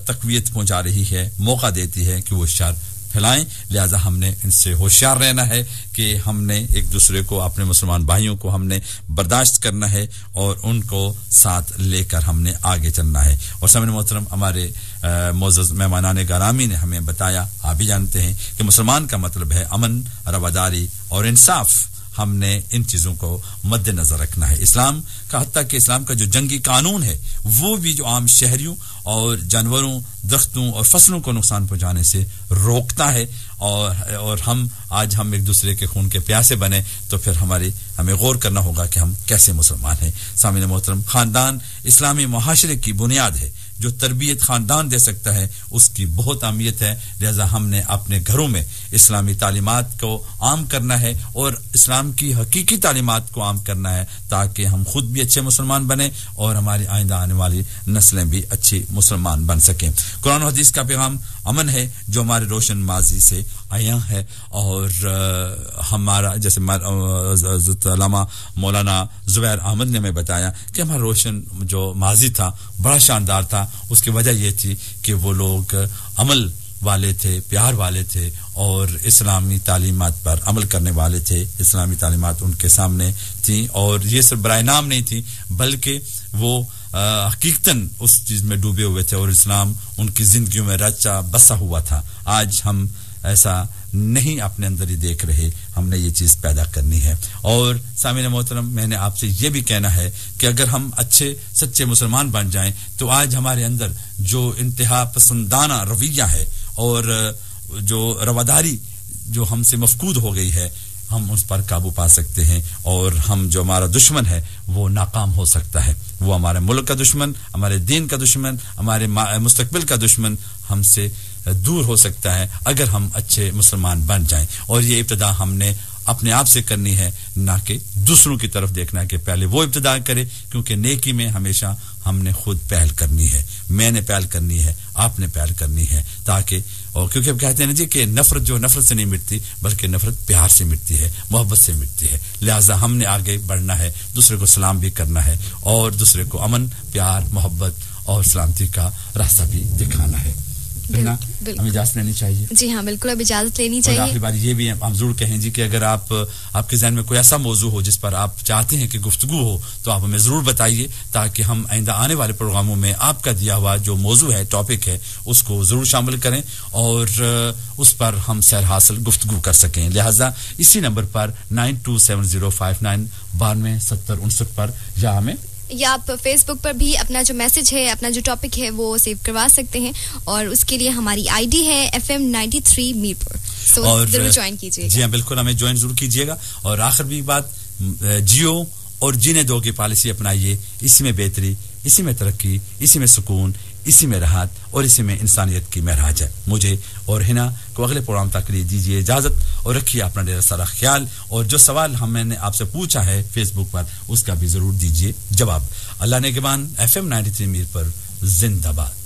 تقویت پہنچا رہی ہے موقع دیتی ہے کہ وہ شر پھیلائیں لہذا ہم نے ان سے ہوشیار رہنا ہے کہ ہم نے ایک دوسرے کو اپنے مسلمان بھائیوں کو ہم نے برداشت کرنا ہے اور ان کو ساتھ لے کر ہم نے آگے چلنا ہے اور سامعین محترم ہمارے معزز مہمانان گرامی نے ہمیں بتایا آپ بھی جانتے ہیں کہ مسلمان کا مطلب ہے امن رواداری اور انصاف ہم نے ان چیزوں کو مد نظر رکھنا ہے اسلام کا حتیٰ کہ اسلام کا جو جنگی قانون ہے وہ بھی جو عام شہریوں اور جانوروں درختوں اور فصلوں کو نقصان پہنچانے سے روکتا ہے اور ہم آج ہم ایک دوسرے کے خون کے پیاسے بنے تو پھر ہمیں غور کرنا ہوگا کہ ہم کیسے مسلمان ہیں سامعین محترم خاندان اسلامی معاشرے کی بنیاد ہے جو تربیت خاندان دے سکتا ہے اس کی بہت اہمیت ہے لہذا ہم نے اپنے گھروں میں اسلامی تعلیمات کو عام کرنا ہے اور اسلام کی حقیقی تعلیمات کو عام کرنا ہے تاکہ ہم خود بھی اچھے مسلمان بنیں اور ہماری آئندہ آنے والی نسلیں بھی اچھی مسلمان بن سکیں قرآن و حدیث کا پیغام امن ہے جو ہمارے روشن ماضی سے آیا ہے اور ہمارا جیسے علامہ مولانا زبیر احمد نے ہمیں بتایا کہ ہمارا روشن جو ماضی تھا بڑا شاندار تھا اس کی وجہ یہ تھی کہ وہ لوگ عمل والے تھے پیار والے تھے اور اسلامی تعلیمات پر عمل کرنے والے تھے اسلامی تعلیمات ان کے سامنے تھیں اور یہ صرف برائے نام نہیں تھی بلکہ وہ حقیقتاً اس چیز میں ڈوبے ہوئے تھے اور اسلام ان کی زندگیوں میں رچا بسا ہوا تھا آج ہم ایسا نہیں اپنے اندر ہی دیکھ رہے ہم نے یہ چیز پیدا کرنی ہے اور سامعین محترم میں نے آپ سے یہ بھی کہنا ہے کہ اگر ہم اچھے سچے مسلمان بن جائیں تو آج ہمارے اندر جو انتہا پسندانہ رویہ ہے اور جو رواداری جو ہم سے مفقود ہو گئی ہے ہم اس پر قابو پا سکتے ہیں اور ہم جو ہمارا دشمن ہے وہ ناکام ہو سکتا ہے وہ ہمارے ملک کا دشمن ہمارے دین کا دشمن ہمارے مستقبل کا دشمن ہم سے دور ہو سکتا ہے اگر ہم اچھے مسلمان بن جائیں اور یہ ابتدا ہم نے اپنے آپ سے کرنی ہے نہ کہ دوسروں کی طرف دیکھنا ہے کہ پہلے وہ ابتدا کرے کیونکہ نیکی میں ہمیشہ ہم نے خود پہل کرنی ہے میں نے پہل کرنی ہے آپ نے پہل کرنی ہے تاکہ اور کیونکہ اب کہتے ہیں نا جی کہ نفرت جو نفرت سے نہیں مٹتی بلکہ نفرت پیار سے مٹتی ہے محبت سے مٹتی ہے لہذا ہم نے آگے بڑھنا ہے دوسرے کو سلام بھی کرنا ہے اور دوسرے کو امن پیار محبت اور سلامتی کا راستہ بھی دکھانا ہے ہمیں اجازت لینی چاہیے جی ہاں بالکل اب اجازت لینی چاہیے اور آخری بار یہ بھی ہم ضرور کہیں جی کہ اگر آپ کے ذہن میں کوئی ایسا موضوع ہو جس پر آپ چاہتے ہیں کہ گفتگو ہو تو آپ ہمیں ضرور بتائیے تاکہ ہم آئندہ آنے والے پروگراموں میں آپ کا دیا ہوا جو موضوع ہے ٹاپک ہے اس کو ضرور شامل کریں اور اس پر ہم سیر حاصل گفتگو کر سکیں لہذا اسی نمبر پر 927059927059 پر یا ہمیں یا آپ فیس بک پر بھی اپنا جو میسج ہے اپنا جو ٹاپک ہے وہ سیو کروا سکتے ہیں اور اس کے لیے ہماری آئی ڈی ہے FM93 میرپور ضرور جوائن کیجیے جی ہاں بالکل ہمیں جوائن ضرور کیجیے گا اور آخر بھی بات جیو اور جینے دو کی پالیسی اپنائیے اسی میں بہتری اسی میں ترقی اسی میں سکون اسی میں راحت اور اسی میں انسانیت کی معراج ہے مجھے اور ہنا کو اگلے پروگرام تک لیے دیجیے اجازت اور رکھیے اپنا ڈھیر سارا خیال اور جو سوال ہم نے آپ سے پوچھا ہے فیس بک پر اس کا بھی ضرور دیجیے جواب اللہ نگہبان FM 93 میر پر زندہ باد